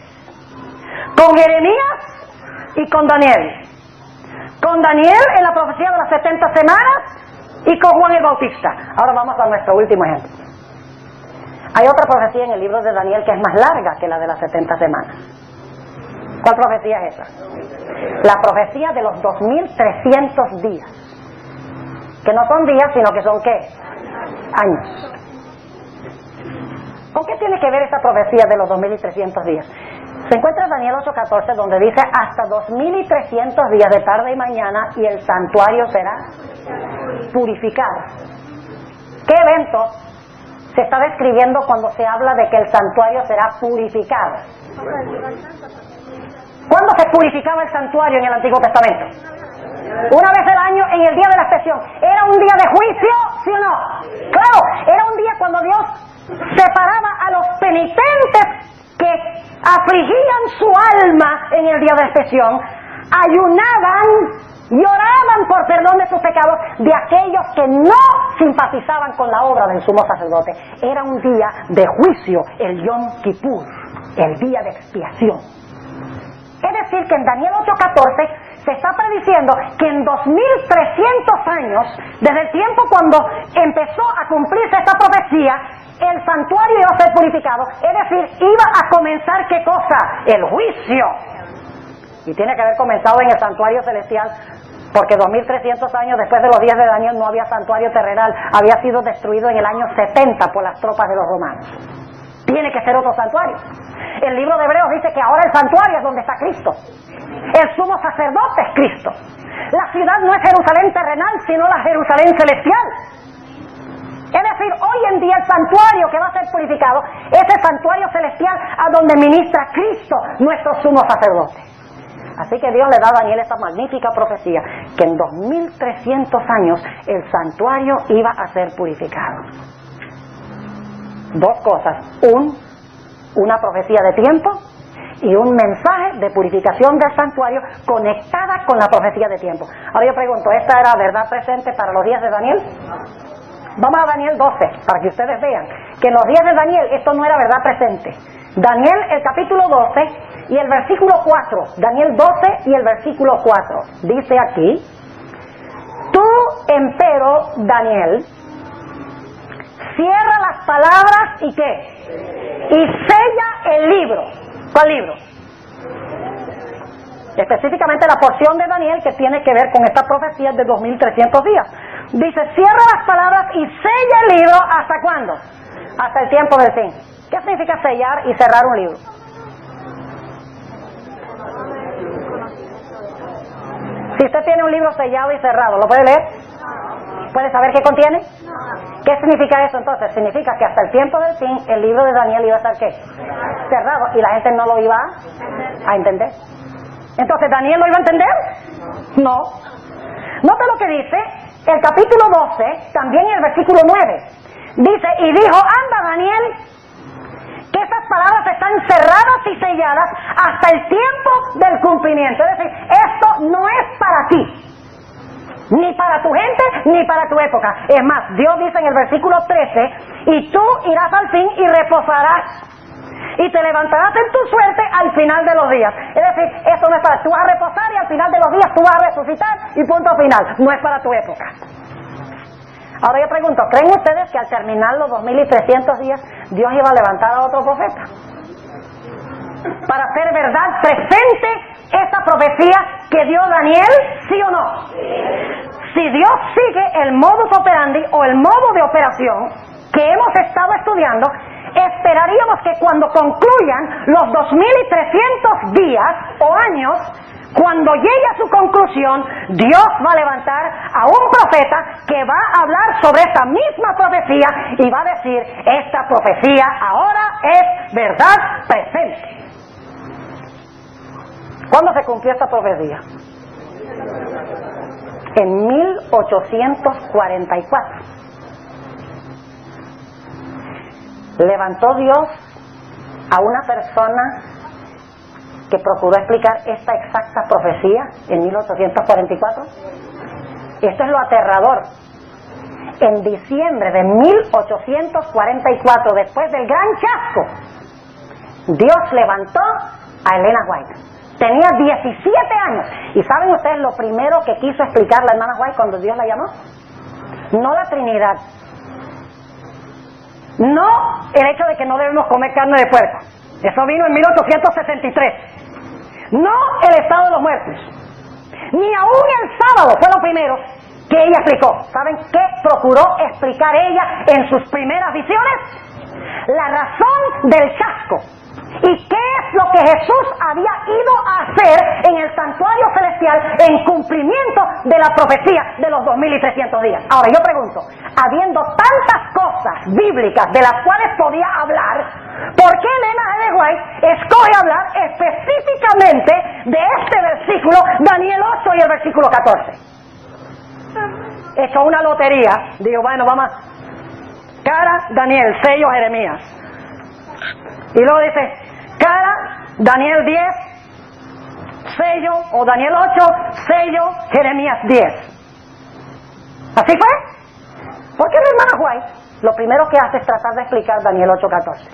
con Jeremías y con Daniel en la profecía de las 70 semanas y con Juan el Bautista. Ahora vamos a nuestro último ejemplo. Hay otra profecía en el libro de Daniel que es más larga que la de las 70 semanas. ¿Cuál profecía es esa? La profecía de los 2300 días, que no son días sino que son ¿qué? Años. ¿Con qué tiene que ver esta profecía de los 2300 días? Se encuentra en Daniel 8:14, donde dice hasta 2300 días de tarde y mañana y el santuario será purificado. ¿Qué evento se está describiendo cuando se habla de que el santuario será purificado? ¿Cuándo se purificaba el santuario en el Antiguo Testamento? Una vez al año, en el día de la expiación. ¿Era un día de juicio, sí o no? Claro, era un día cuando Dios separaba a los penitentes que afligían su alma en el día de la expiación, ayunaban, lloraban por perdón de sus pecados de aquellos que no simpatizaban con la obra del sumo sacerdote. Era un día de juicio, el Yom Kippur, el día de expiación. Es decir, que en Daniel 8:14 se está prediciendo que en 2300 años, desde el tiempo cuando empezó a cumplirse esta profecía, el santuario iba a ser purificado. Es decir, iba a comenzar ¿qué cosa? El juicio. Y tiene que haber comenzado en el santuario celestial, porque 2300 años después de los días de Daniel no había santuario terrenal, había sido destruido en el año 70 por las tropas de los romanos. Tiene que ser otro santuario. El libro de Hebreos dice que ahora el santuario es donde está Cristo. El sumo sacerdote es Cristo. La ciudad no es Jerusalén terrenal, sino la Jerusalén celestial. Es decir, hoy en día el santuario que va a ser purificado es el santuario celestial a donde ministra Cristo, nuestro sumo sacerdote. Así que Dios le da a Daniel esta magnífica profecía, que en 2300 años el santuario iba a ser purificado. Dos cosas: una profecía de tiempo y un mensaje de purificación del santuario conectada con la profecía de tiempo. Ahora yo pregunto, ¿esta era verdad presente para los días de Daniel? Vamos a Daniel 12, para que ustedes vean que en los días de Daniel esto no era verdad presente. Daniel, el capítulo 12 y el versículo 4, Daniel 12 y el versículo 4, dice aquí: tú, empero, Daniel, cierra las palabras y ¿qué? Y sella el libro. ¿Cuál libro? Específicamente la porción de Daniel que tiene que ver con esta profecía de 2300 días. Dice, cierra las palabras y sella el libro. ¿Hasta cuándo? Hasta el tiempo del fin. ¿Qué significa sellar y cerrar un libro? Si usted tiene un libro sellado y cerrado, ¿lo puede leer? ¿Puede saber qué contiene? ¿Qué significa eso entonces? Significa que hasta el tiempo del fin el libro de Daniel iba a estar ¿qué? Cerrado, y la gente no lo iba a entender. Entonces, ¿Daniel lo iba a entender? No. Nota lo que dice el capítulo 12, también en el versículo 9. Dice, y dijo, anda Daniel, que estas palabras están cerradas y selladas hasta el tiempo del cumplimiento. Es decir, esto no es para ti, ni para tu gente, ni para tu época. Es más, Dios dice en el versículo 13, y tú irás al fin y reposarás, y te levantarás en tu suerte al final de los días. Es decir, esto no es para, tú vas a reposar y al final de los días tú vas a resucitar y punto final. No es para tu época. Ahora yo pregunto, ¿creen ustedes que al terminar los 2300 días Dios iba a levantar a otro profeta para hacer verdad presente esta profecía que dio Daniel, sí o no? Si Dios sigue el modus operandi o el modo de operación que hemos estado estudiando, esperaríamos que cuando concluyan los 2300 días o años, cuando llegue a su conclusión, Dios va a levantar a un profeta que va a hablar sobre esta misma profecía y va a decir, esta profecía ahora es verdad presente. ¿Cuándo se cumplió esta profecía? En 1844. Levantó Dios a una persona que procuró explicar esta exacta profecía en 1844? Esto es lo aterrador. En diciembre de 1844, después del gran chasco, Dios levantó a Elena White. Tenía 17 años. ¿Y saben ustedes lo primero que quiso explicar la hermana White cuando Dios la llamó? No la Trinidad. No el hecho de que no debemos comer carne de puerco. Eso vino en 1863. No el estado de los muertos. Ni aún el sábado fue lo primero que ella explicó. ¿Saben qué procuró explicar ella en sus primeras visiones? La razón del chasco. ¿Y qué es lo que Jesús había ido a hacer en el santuario celestial en cumplimiento de la profecía de los 2300 días? Ahora yo pregunto, habiendo tantas cosas bíblicas de las cuales podía hablar, ¿por qué Elena G. White escoge hablar específicamente de este versículo, Daniel 8 y el versículo 14? Echó una lotería, digo, bueno, vamos, cara, Daniel, sello, Jeremías. Y luego dice, cara, Daniel 10, sello, o Daniel 8, sello, Jeremías 10. ¿Así fue? ¿Por qué la hermana White lo primero que hace es tratar de explicar Daniel 8:14?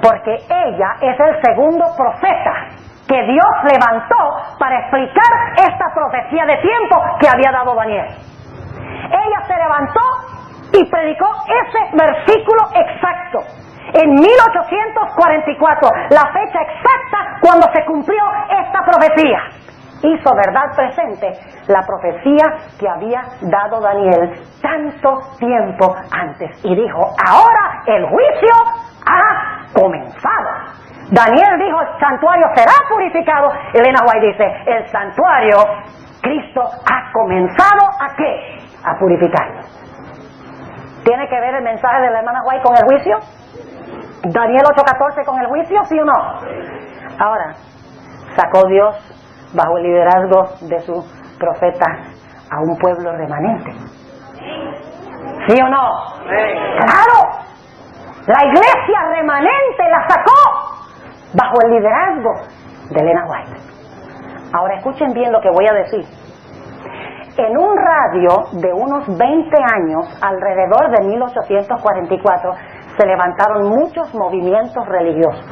Porque ella es el segundo profeta que Dios levantó para explicar esta profecía de tiempo que había dado Daniel. Ella se levantó y predicó ese versículo exacto en 1844, la fecha exacta cuando se cumplió esta profecía. Hizo verdad presente la profecía que había dado Daniel tanto tiempo antes. Y dijo, ahora el juicio ha comenzado. Daniel dijo, el santuario será purificado. Elena White dice, el santuario, Cristo ha comenzado ¿a qué? A purificarlo. ¿Tiene que ver el mensaje de la hermana White con el juicio? ¿Daniel 8:14 con el juicio, sí o no? Ahora, sacó Dios bajo el liderazgo de su profeta a un pueblo remanente. ¿Sí o no? ¡Claro! La iglesia remanente la sacó bajo el liderazgo de Elena White. Ahora escuchen bien lo que voy a decir. En un radio de unos 20 años, alrededor de 1844, se levantaron muchos movimientos religiosos.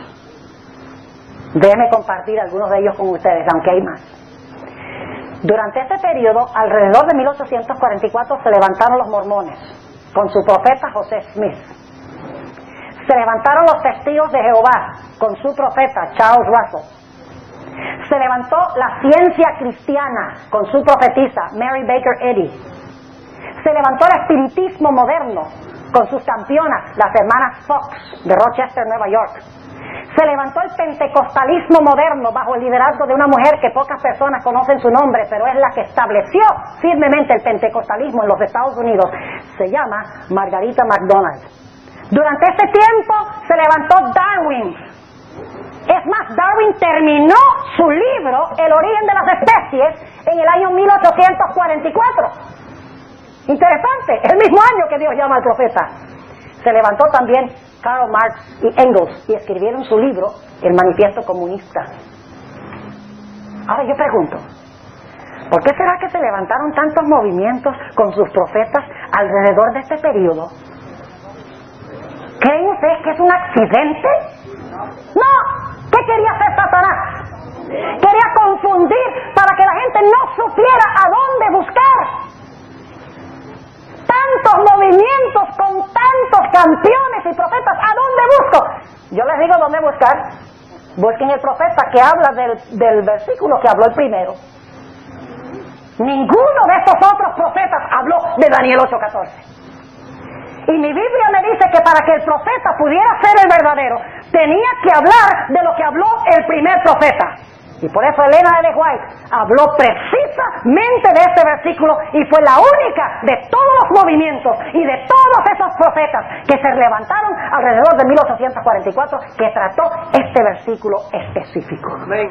Déjenme compartir algunos de ellos con ustedes, aunque hay más. Durante este periodo, alrededor de 1844, se levantaron los mormones, con su profeta José Smith. Se levantaron los testigos de Jehová, con su profeta Charles Russell. Se levantó la ciencia cristiana, con su profetisa Mary Baker Eddy. Se levantó el espiritismo moderno, con sus campeonas, las hermanas Fox, de Rochester, Nueva York. Se levantó el pentecostalismo moderno bajo el liderazgo de una mujer que pocas personas conocen su nombre, pero es la que estableció firmemente el pentecostalismo en los Estados Unidos. Se llama Margarita MacDonald. Durante este tiempo se levantó Darwin. Es más, Darwin terminó su libro El origen de las especies en el año 1844. Interesante, el mismo año que Dios llama al profeta. Se levantó también Karl Marx y Engels y escribieron su libro El Manifiesto Comunista. Ahora yo pregunto, ¿por qué será que se levantaron tantos movimientos con sus profetas alrededor de este periodo? ¿Creen ustedes que es un accidente? No. ¿Qué quería hacer Satanás? Quería confundir para que la gente no supiera a dónde buscar. Tantos movimientos con tantos campeones y profetas, ¿a dónde busco? Yo les digo dónde buscar. Busquen el profeta que habla del versículo que habló el primero. Ninguno de estos otros profetas habló de Daniel 8:14. Y mi Biblia me dice que para que el profeta pudiera ser el verdadero, tenía que hablar de lo que habló el primer profeta. Y por eso Elena G. White habló precisamente de este versículo y fue la única de todos los movimientos y de todos esos profetas que se levantaron alrededor de 1844 que trató este versículo específico. Amén.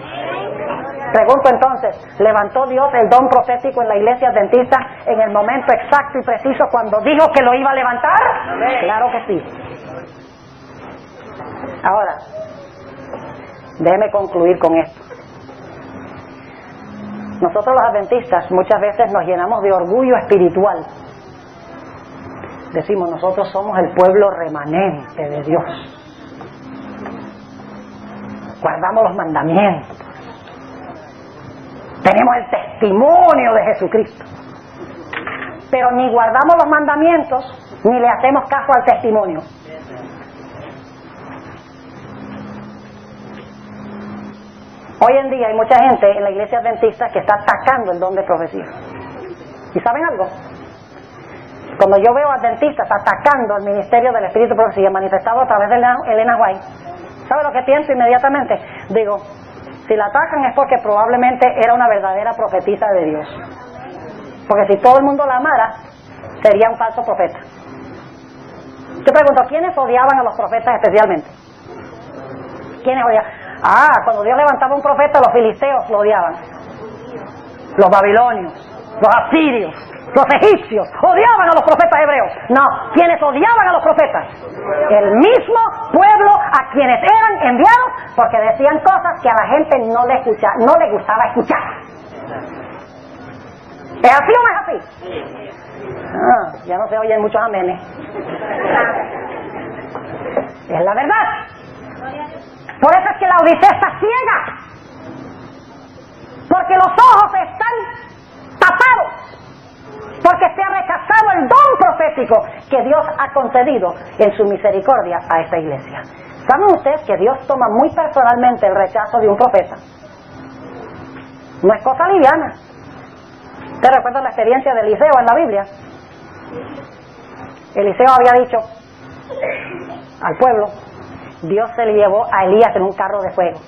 Pregunto entonces, ¿levantó Dios el don profético en la iglesia adventista en el momento exacto y preciso cuando dijo que lo iba a levantar? Amén. Claro que sí. Ahora, Déjeme concluir con esto. Nosotros los adventistas muchas veces nos llenamos de orgullo espiritual. Decimos, nosotros somos el pueblo remanente de Dios. Guardamos los mandamientos. Tenemos el testimonio de Jesucristo. Pero ni guardamos los mandamientos, ni le hacemos caso al testimonio. Hoy en día hay mucha gente en la iglesia adventista que está atacando el don de profecía. ¿Y saben algo? Cuando yo veo adventistas atacando el ministerio del Espíritu de Profecía manifestado a través de Elena White, ¿sabe lo que pienso inmediatamente? Digo, si la atacan es porque probablemente era una verdadera profetisa de Dios. Porque si todo el mundo la amara, sería un falso profeta. Yo pregunto, ¿quiénes odiaban a los profetas especialmente? ¿Quiénes odiaban? Cuando Dios levantaba un profeta, los filisteos lo odiaban. Los babilonios, los asirios, los egipcios odiaban a los profetas hebreos. No, ¿quiénes odiaban a los profetas? El mismo pueblo a quienes eran enviados, porque decían cosas que a la gente no le gustaba escuchar. ¿Es así o no es así? Ya no se oyen muchos amenes. Es la verdad. Por eso es que la Odisea está ciega. Porque los ojos están tapados. Porque se ha rechazado el don profético que Dios ha concedido en su misericordia a esta iglesia. ¿Saben ustedes que Dios toma muy personalmente el rechazo de un profeta? No es cosa liviana. ¿Ustedes recuerdan la experiencia de Eliseo en la Biblia? Eliseo había dicho al pueblo, Dios se le llevó a Elías en un carro de fuego.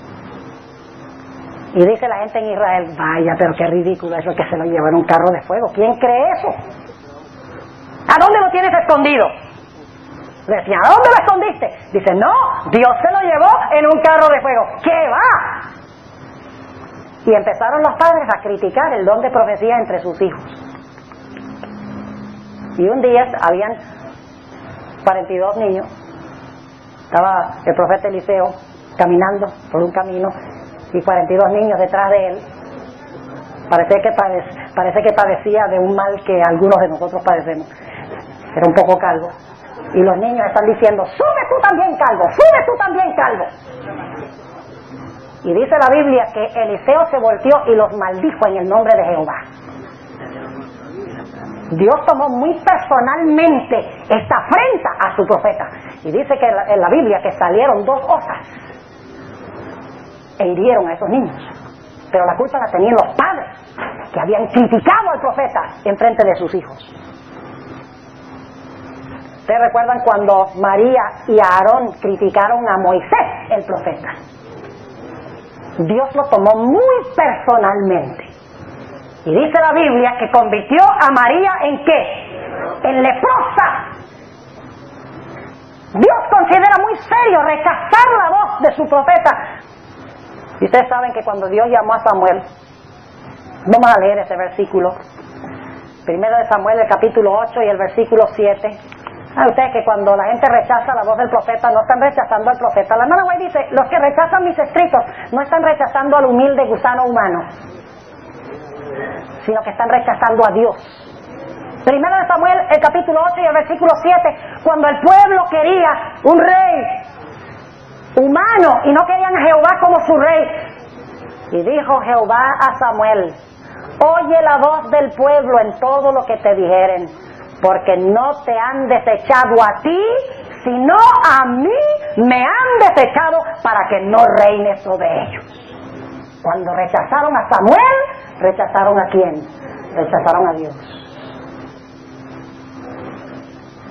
Y dice la gente en Israel, vaya, pero qué ridículo eso que se lo llevó en un carro de fuego. ¿Quién cree eso? ¿A dónde lo tienes escondido? Le decían, ¿a dónde lo escondiste? Dice, no, Dios se lo llevó en un carro de fuego. ¿Qué va? Y empezaron los padres a criticar el don de profecía entre sus hijos. Y un día habían 42 niños. Estaba el profeta Eliseo caminando por un camino y 42 niños detrás de él. Parece que padecía de un mal que algunos de nosotros padecemos. Era un poco calvo. Y los niños están diciendo, sube tú también calvo, sube tú también calvo. Y dice la Biblia que Eliseo se volteó y los maldijo en el nombre de Jehová. Dios tomó muy personalmente esta afrenta a su profeta. Y dice que en la Biblia que salieron 2 osas e hirieron a esos niños. Pero la culpa la tenían los padres, que habían criticado al profeta en frente de sus hijos. ¿Ustedes recuerdan cuando María y Aarón criticaron a Moisés, el profeta? Dios lo tomó muy personalmente. Y dice la Biblia que convirtió a María ¿en qué? En leprosa. Dios considera muy serio rechazar la voz de su profeta. Y ustedes saben que cuando Dios llamó a Samuel, vamos a leer ese versículo, 1 de Samuel, el capítulo 8 y el versículo 7. ¿Saben ustedes que cuando la gente rechaza la voz del profeta, no están rechazando al profeta? La hermana White dice, los que rechazan mis escritos no están rechazando al humilde gusano humano, sino que están rechazando a Dios. 1 de Samuel, el capítulo 8 y el versículo 7, cuando el pueblo quería un rey humano y no querían a Jehová como su rey. Y dijo Jehová a Samuel, oye la voz del pueblo en todo lo que te dijeren, porque no te han desechado a ti, sino a mí me han desechado para que no reines sobre ellos. Cuando rechazaron a Samuel, ¿rechazaron a quién? Rechazaron a Dios.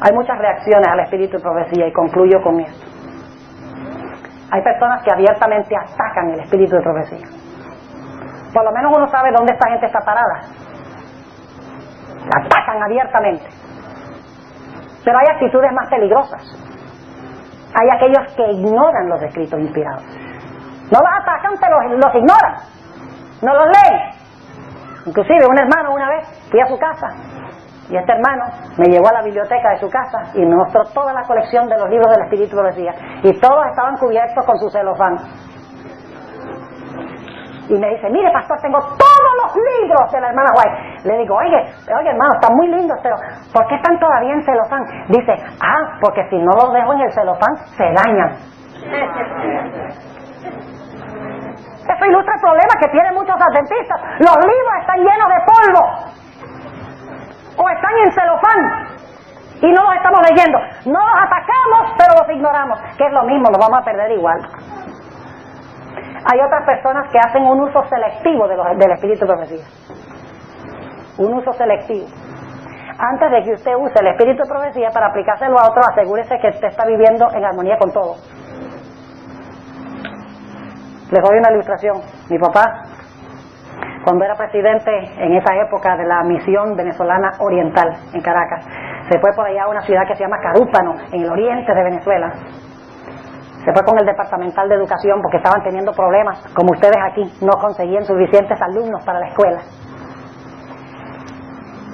Hay muchas reacciones al espíritu de profecía y concluyo con esto. Hay personas que abiertamente atacan el espíritu de profecía. Por lo menos uno sabe dónde esta gente está parada. La atacan abiertamente. Pero hay actitudes más peligrosas. Hay aquellos que ignoran los escritos inspirados. No los atacan, pero los ignoran. No los leen. Inclusive un hermano una vez, fui a su casa y este hermano me llevó a la biblioteca de su casa y me mostró toda la colección de los libros del espíritu de profecía y todos estaban cubiertos con su celofán. y me dice, mire pastor, tengo todos los libros de la hermana White. Le digo, oye hermano, están muy lindos, pero ¿por qué están todavía en celofán? Dice, porque si no los dejo en el celofán se dañan. Eso ilustra el problema que tienen muchos adventistas. Los libros están llenos de polvo o están en celofán y no los estamos leyendo. No los atacamos, pero los ignoramos, que es lo mismo, los vamos a perder igual. Hay otras personas que hacen un uso selectivo del espíritu de profecía. Un uso selectivo. Antes de que usted use el espíritu de profecía para aplicárselo a otro, asegúrese que usted está viviendo en armonía con todo. Les doy una ilustración. Mi papá, cuando era presidente en esa época de la misión venezolana oriental en Caracas, se fue por allá a una ciudad que se llama Carúpano, en el oriente de Venezuela. Se fue con el departamental de educación porque estaban teniendo problemas, como ustedes aquí, no conseguían suficientes alumnos para la escuela.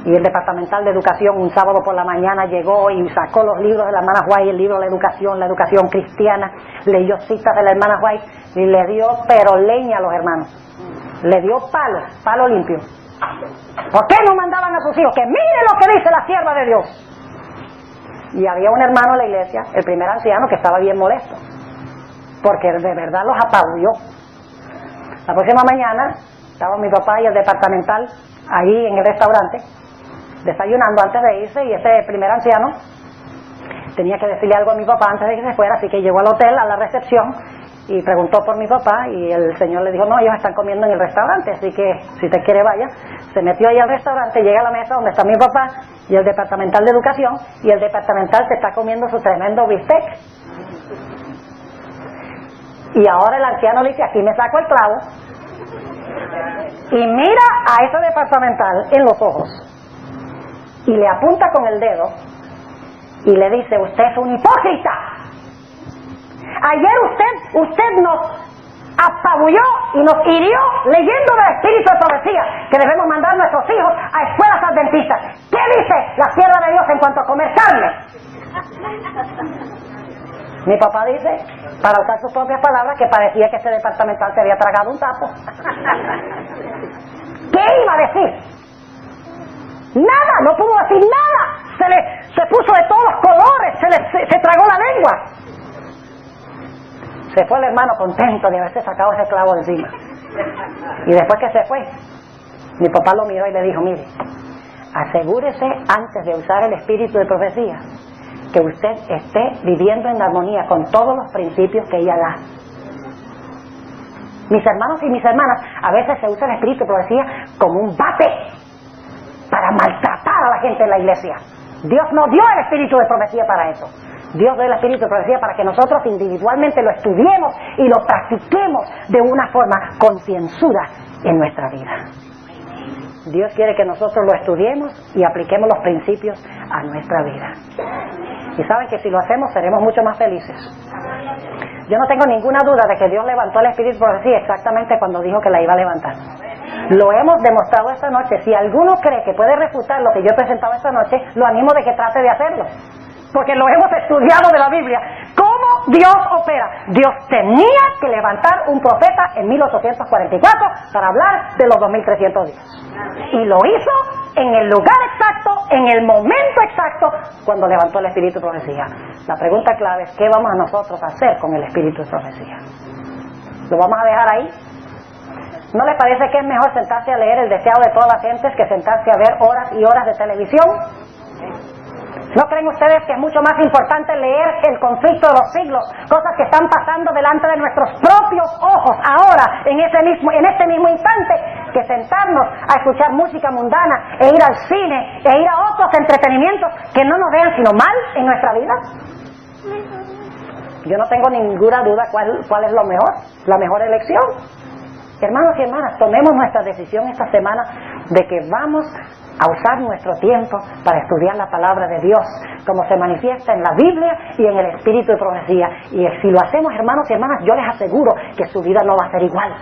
Y el departamental de educación un sábado por la mañana llegó y sacó los libros de la hermana White, el libro de la educación cristiana, leyó citas de la hermana White y le dio pero leña a los hermanos. Le dio palo limpio. ¿Por qué no mandaban a sus hijos? Que mire lo que dice la sierva de Dios. Y había un hermano en la iglesia, el primer anciano, que estaba bien molesto, porque de verdad los apabulló. La próxima mañana estaba mi papá y el departamental ahí en el restaurante, desayunando antes de irse, y ese primer anciano tenía que decirle algo a mi papá antes de que se fuera, así que llegó al hotel, a la recepción, y preguntó por mi papá, y el señor le dijo, no, ellos están comiendo en el restaurante, así que si te quiere vaya. Se metió ahí al restaurante, llega a la mesa donde está mi papá y el departamental de educación, y el departamental se está comiendo su tremendo bistec. Y ahora el anciano dice, aquí me saco el clavo, y mira a ese departamental en los ojos, y le apunta con el dedo, y le dice, usted es un hipócrita. Ayer usted nos apabulló y nos hirió leyendo del espíritu de profecía, que debemos mandar a nuestros hijos a escuelas adventistas. ¿Qué dice la sierva de Dios en cuanto a comer carne? Mi papá dice, para usar sus propias palabras, que parecía que ese departamental se había tragado un sapo. ¿Qué iba a decir? Nada, no pudo decir nada. Se puso de todos los colores, se tragó la lengua. Se fue el hermano contento de haberse sacado ese clavo de encima. Y después que se fue, mi papá lo miró y le dijo, mire, asegúrese antes de usar el espíritu de profecía que usted esté viviendo en armonía con todos los principios que ella da. Mis hermanos y mis hermanas, a veces se usa el espíritu de profecía como un bate para maltratar a la gente en la iglesia. Dios no dio el espíritu de profecía para eso. Dios dio el espíritu de profecía para que nosotros individualmente lo estudiemos y lo practiquemos de una forma concienzuda en nuestra vida. Dios quiere que nosotros lo estudiemos y apliquemos los principios a nuestra vida. Y saben que si lo hacemos seremos mucho más felices. Yo no tengo ninguna duda de que Dios levantó el espíritu de profecía exactamente cuando dijo que la iba a levantar. Lo hemos demostrado esta noche. Si alguno cree que puede refutar lo que yo he presentado esta noche, lo animo de que trate de hacerlo, porque lo hemos estudiado de la Biblia. ¿Cómo Dios opera? Dios tenía que levantar un profeta en 1844 para hablar de los 2300 días. Y lo hizo en el lugar exacto, en el momento exacto, cuando levantó el espíritu de profecía. La pregunta clave es, ¿qué vamos a nosotros a hacer con el espíritu de profecía? ¿Lo vamos a dejar ahí? ¿No les parece que es mejor sentarse a leer el deseado de todas las gentes que sentarse a ver horas y horas de televisión? ¿No creen ustedes que es mucho más importante leer el conflicto de los siglos, cosas que están pasando delante de nuestros propios ojos ahora, en este mismo instante, que sentarnos a escuchar música mundana e ir al cine e ir a otros entretenimientos que no nos vean sino mal en nuestra vida? Yo no tengo ninguna duda cuál es lo mejor, la mejor elección. Hermanos y hermanas, tomemos nuestra decisión esta semana de que vamos a usar nuestro tiempo para estudiar la palabra de Dios, como se manifiesta en la Biblia y en el espíritu de profecía. Y si lo hacemos, hermanos y hermanas, yo les aseguro que su vida no va a ser igual.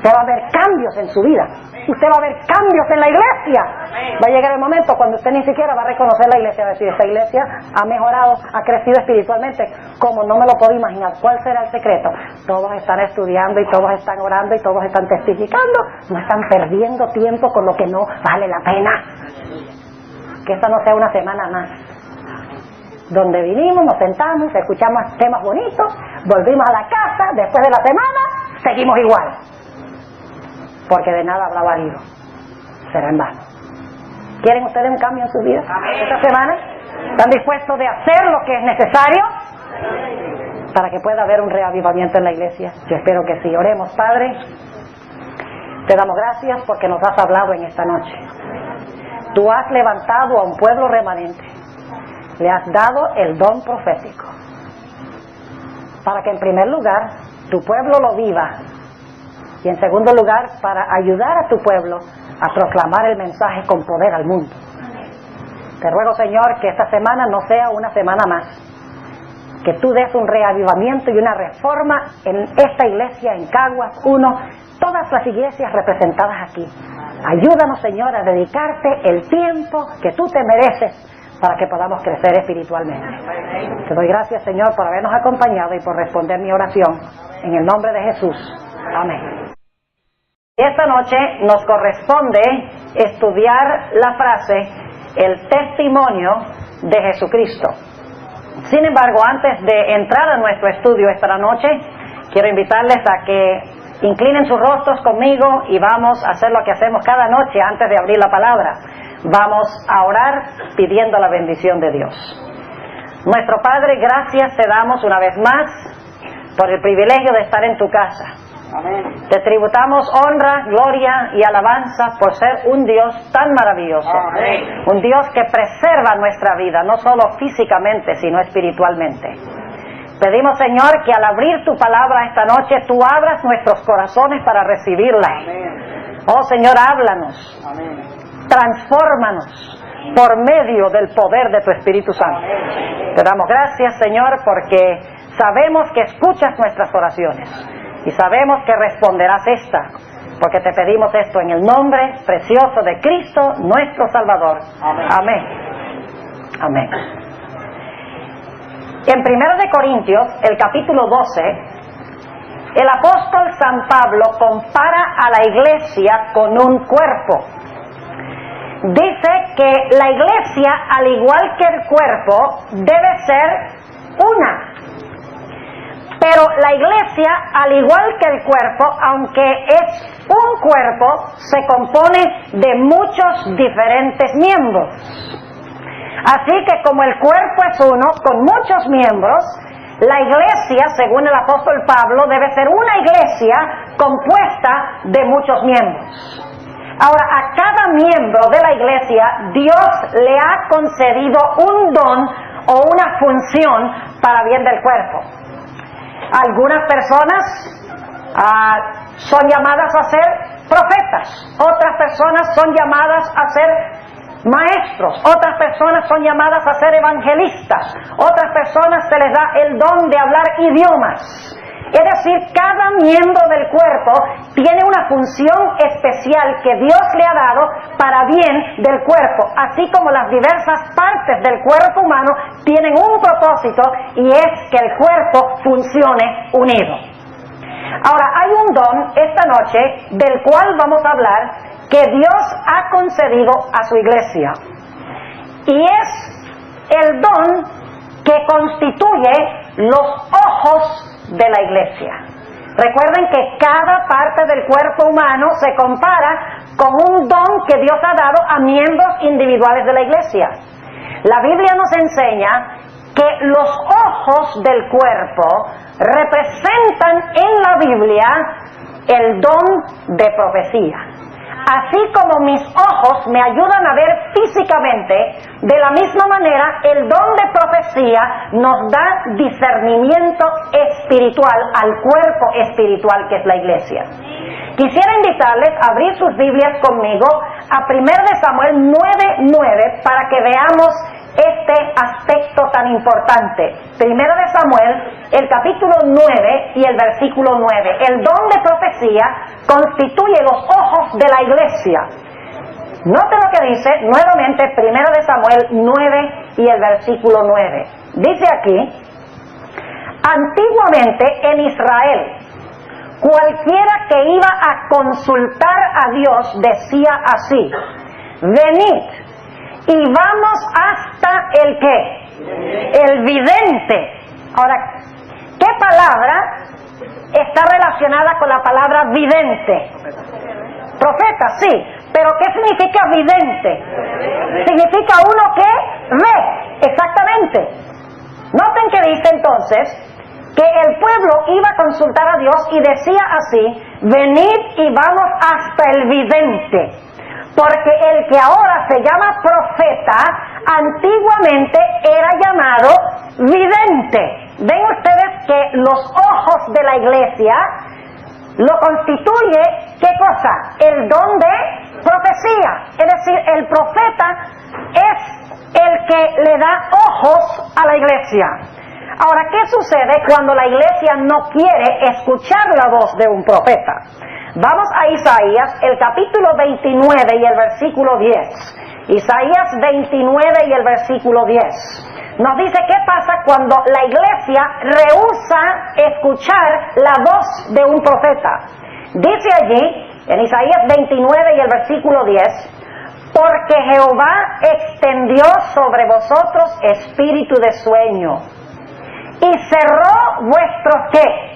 Usted va a ver cambios en su vida. Usted va a ver cambios en la iglesia. Va a llegar el momento cuando usted ni siquiera va a reconocer la iglesia. Va a decir, esta iglesia ha mejorado, ha crecido espiritualmente, como no me lo puedo imaginar. ¿Cuál será el secreto? Todos están estudiando y todos están orando y todos están testificando. No están perdiendo tiempo con lo que no vale la pena. Que esta no sea una semana más, donde vinimos, nos sentamos, escuchamos temas bonitos, volvimos a la casa, después de la semana, seguimos igual. Porque de nada habrá valido. Será en vano. ¿Quieren ustedes un cambio en su vida esta semana? ¿Están dispuestos de hacer lo que es necesario para que pueda haber un reavivamiento en la iglesia? Yo espero que sí. Oremos. Padre, te damos gracias porque nos has hablado en esta noche. Tú has levantado a un pueblo remanente. Le has dado el don profético para que en primer lugar tu pueblo lo viva, y en segundo lugar para ayudar a tu pueblo a proclamar el mensaje con poder al mundo. Te ruego, Señor, que esta semana no sea una semana más, que tú des un reavivamiento y una reforma en esta iglesia, en Caguas 1, todas las iglesias representadas aquí. Ayúdanos, Señor, a dedicarte el tiempo que tú te mereces para que podamos crecer espiritualmente. Te doy gracias, Señor, por habernos acompañado y por responder mi oración. En el nombre de Jesús. Amén. Esta noche nos corresponde estudiar la frase, el testimonio de Jesucristo. Sin embargo, antes de entrar a nuestro estudio esta noche, quiero invitarles a que inclinen sus rostros conmigo y vamos a hacer lo que hacemos cada noche antes de abrir la palabra. Vamos a orar pidiendo la bendición de Dios. Nuestro Padre, gracias te damos una vez más por el privilegio de estar en tu casa. Amén. Te tributamos honra, gloria y alabanza por ser un Dios tan maravilloso. Amén. Un Dios que preserva nuestra vida, no solo físicamente, sino espiritualmente. Pedimos, Señor, que al abrir tu palabra esta noche, tú abras nuestros corazones para recibirla. Amén. Oh, Señor, háblanos. Amén. Transfórmanos por medio del poder de tu Espíritu Santo. Te damos gracias, Señor, porque sabemos que escuchas nuestras oraciones y sabemos que responderás esta, porque te pedimos esto en el nombre precioso de Cristo, nuestro Salvador. Amén. Amén. Amén. En 1 de Corintios, el capítulo 12, el apóstol San Pablo compara a la iglesia con un cuerpo. Dice que la iglesia, al igual que el cuerpo, debe ser una. Pero la iglesia, al igual que el cuerpo, aunque es un cuerpo, se compone de muchos diferentes miembros. Así que como el cuerpo es uno, con muchos miembros, la iglesia, según el apóstol Pablo, debe ser una iglesia compuesta de muchos miembros. Ahora, a cada miembro de la iglesia, Dios le ha concedido un don o una función para bien del cuerpo. Algunas personas son llamadas a ser profetas, otras personas son llamadas a ser maestros, otras personas son llamadas a ser evangelistas, otras personas se les da el don de hablar idiomas. Es decir, cada miembro del cuerpo tiene una función especial que Dios le ha dado para bien del cuerpo, así como las diversas partes del cuerpo humano tienen un propósito, y es que el cuerpo funcione unido. Ahora, hay un don esta noche del cual vamos a hablar que Dios ha concedido a su iglesia, y es el don que constituye los ojos de la iglesia. Recuerden que cada parte del cuerpo humano se compara con un don que Dios ha dado a miembros individuales de la iglesia. La Biblia nos enseña que los ojos del cuerpo representan en la Biblia el don de profecía. Así como mis ojos me ayudan a ver físicamente, de la misma manera el don de profecía nos da discernimiento espiritual al cuerpo espiritual que es la iglesia. Quisiera invitarles a abrir sus Biblias conmigo a 1 de Samuel 9:9 para que veamos este aspecto tan importante. Primero de Samuel, el capítulo 9 y el versículo 9. El don de profecía constituye los ojos de la iglesia. Note lo que dice nuevamente primero de Samuel 9 y el versículo 9. Dice aquí: antiguamente en Israel, cualquiera que iba a consultar a Dios decía así: venid y vamos hasta el ¿qué? El vidente. Ahora, ¿qué palabra está relacionada con la palabra vidente? Profeta, sí, pero ¿qué significa vidente? Significa uno que ve, exactamente. Noten que dice entonces que el pueblo iba a consultar a Dios y decía así: venid y vamos hasta el vidente. Porque el que ahora se llama profeta, antiguamente era llamado vidente. Ven ustedes que los ojos de la iglesia lo constituye, ¿qué cosa? El don de profecía. Es decir, el profeta es el que le da ojos a la iglesia. Ahora, ¿qué sucede cuando la iglesia no quiere escuchar la voz de un profeta? Vamos a Isaías, el capítulo 29 y el versículo 10. Isaías 29 y el versículo 10. Nos dice qué pasa cuando la iglesia rehúsa escuchar la voz de un profeta. Dice allí, en Isaías 29 y el versículo 10: porque Jehová extendió sobre vosotros espíritu de sueño, y cerró vuestros ¿qué?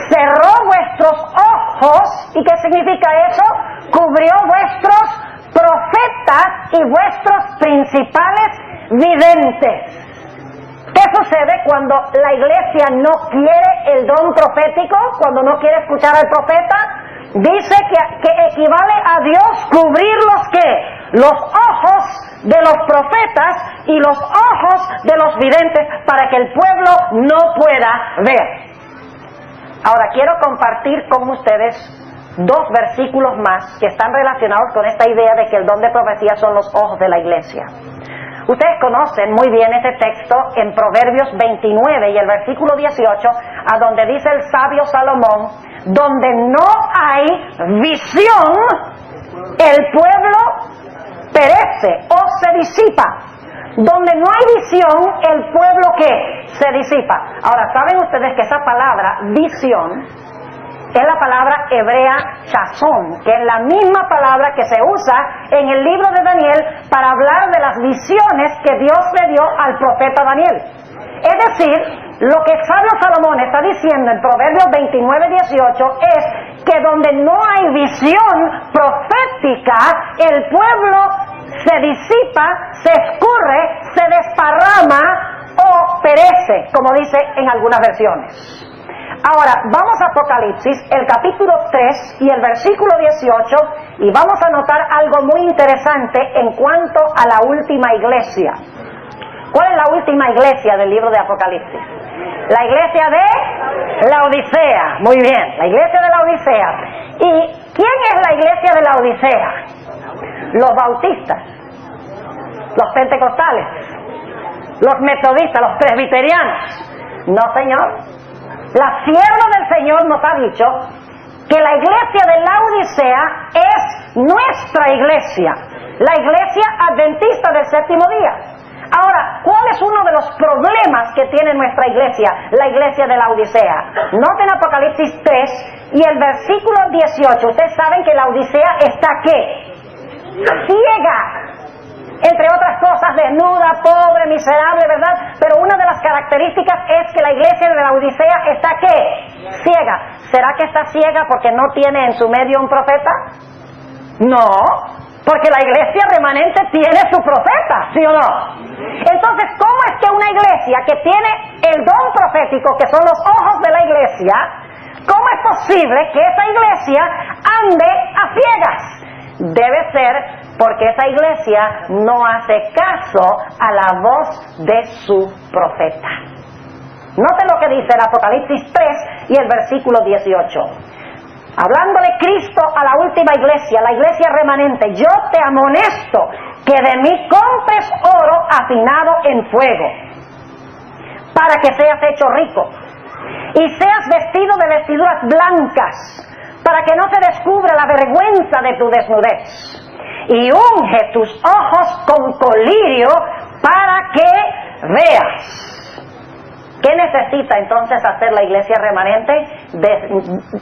Cerró vuestros ojos. ¿Y qué significa eso? Cubrió vuestros profetas y vuestros principales videntes. ¿Qué sucede cuando la iglesia no quiere el don profético? Cuando no quiere escuchar al profeta, dice que equivale a Dios cubrir los ¿qué? Los ojos de los profetas y los ojos de los videntes, para que el pueblo no pueda ver. Ahora quiero compartir con ustedes dos versículos más que están relacionados con esta idea de que el don de profecía son los ojos de la iglesia. Ustedes conocen muy bien este texto en Proverbios 29 y el versículo 18, a donde dice el sabio Salomón: donde no hay visión, el pueblo perece o se disipa. Donde no hay visión, el pueblo ¿qué? Se disipa. Ahora, ¿saben ustedes que esa palabra visión es la palabra hebrea chazón, que es la misma palabra que se usa en el libro de Daniel para hablar de las visiones que Dios le dio al profeta Daniel? Es decir, lo que el sabio Salomón está diciendo en Proverbios 29:18 es que donde no hay visión profética, el pueblo se disipa, se escurre, se desparrama o perece, como dice en algunas versiones. Ahora, vamos a Apocalipsis, el capítulo 3 y el versículo 18, y vamos a notar algo muy interesante en cuanto a la última iglesia. ¿Cuál es la última iglesia del libro de Apocalipsis? La iglesia de Laodicea. Muy bien, la iglesia de Laodicea. ¿Y quién es la iglesia de Laodicea? Los bautistas, los pentecostales, los metodistas, los presbiterianos. No, señor. La sierva del Señor nos ha dicho que la iglesia de Laodicea es nuestra iglesia, la iglesia adventista del séptimo día. Ahora, ¿cuál es uno de los problemas que tiene nuestra iglesia, la iglesia de Laodicea? Noten Apocalipsis 3 y el versículo 18. Ustedes saben que Laodicea está ¿qué? Ciega. Entre otras cosas, desnuda, pobre, miserable, ¿verdad? Pero una de las características es que la iglesia de Laodicea está ¿qué? Ciega. ¿Será que está ciega porque no tiene en su medio un profeta? No, porque la iglesia remanente tiene su profeta, ¿sí o no? Entonces, ¿cómo es que una iglesia que tiene el don profético, que son los ojos de la iglesia, cómo es posible que esa iglesia ande a ciegas? Debe ser porque esa iglesia no hace caso a la voz de su profeta. Noten lo que dice el Apocalipsis 3 y el versículo 18. hablándole Cristo a la última iglesia, la iglesia remanente, yo te amonesto que de mí compres oro afinado en fuego, para que seas hecho rico, y seas vestido de vestiduras blancas, para que no se descubra la vergüenza de tu desnudez, y unge tus ojos con colirio para que veas. ¿Qué necesita entonces hacer la iglesia remanente?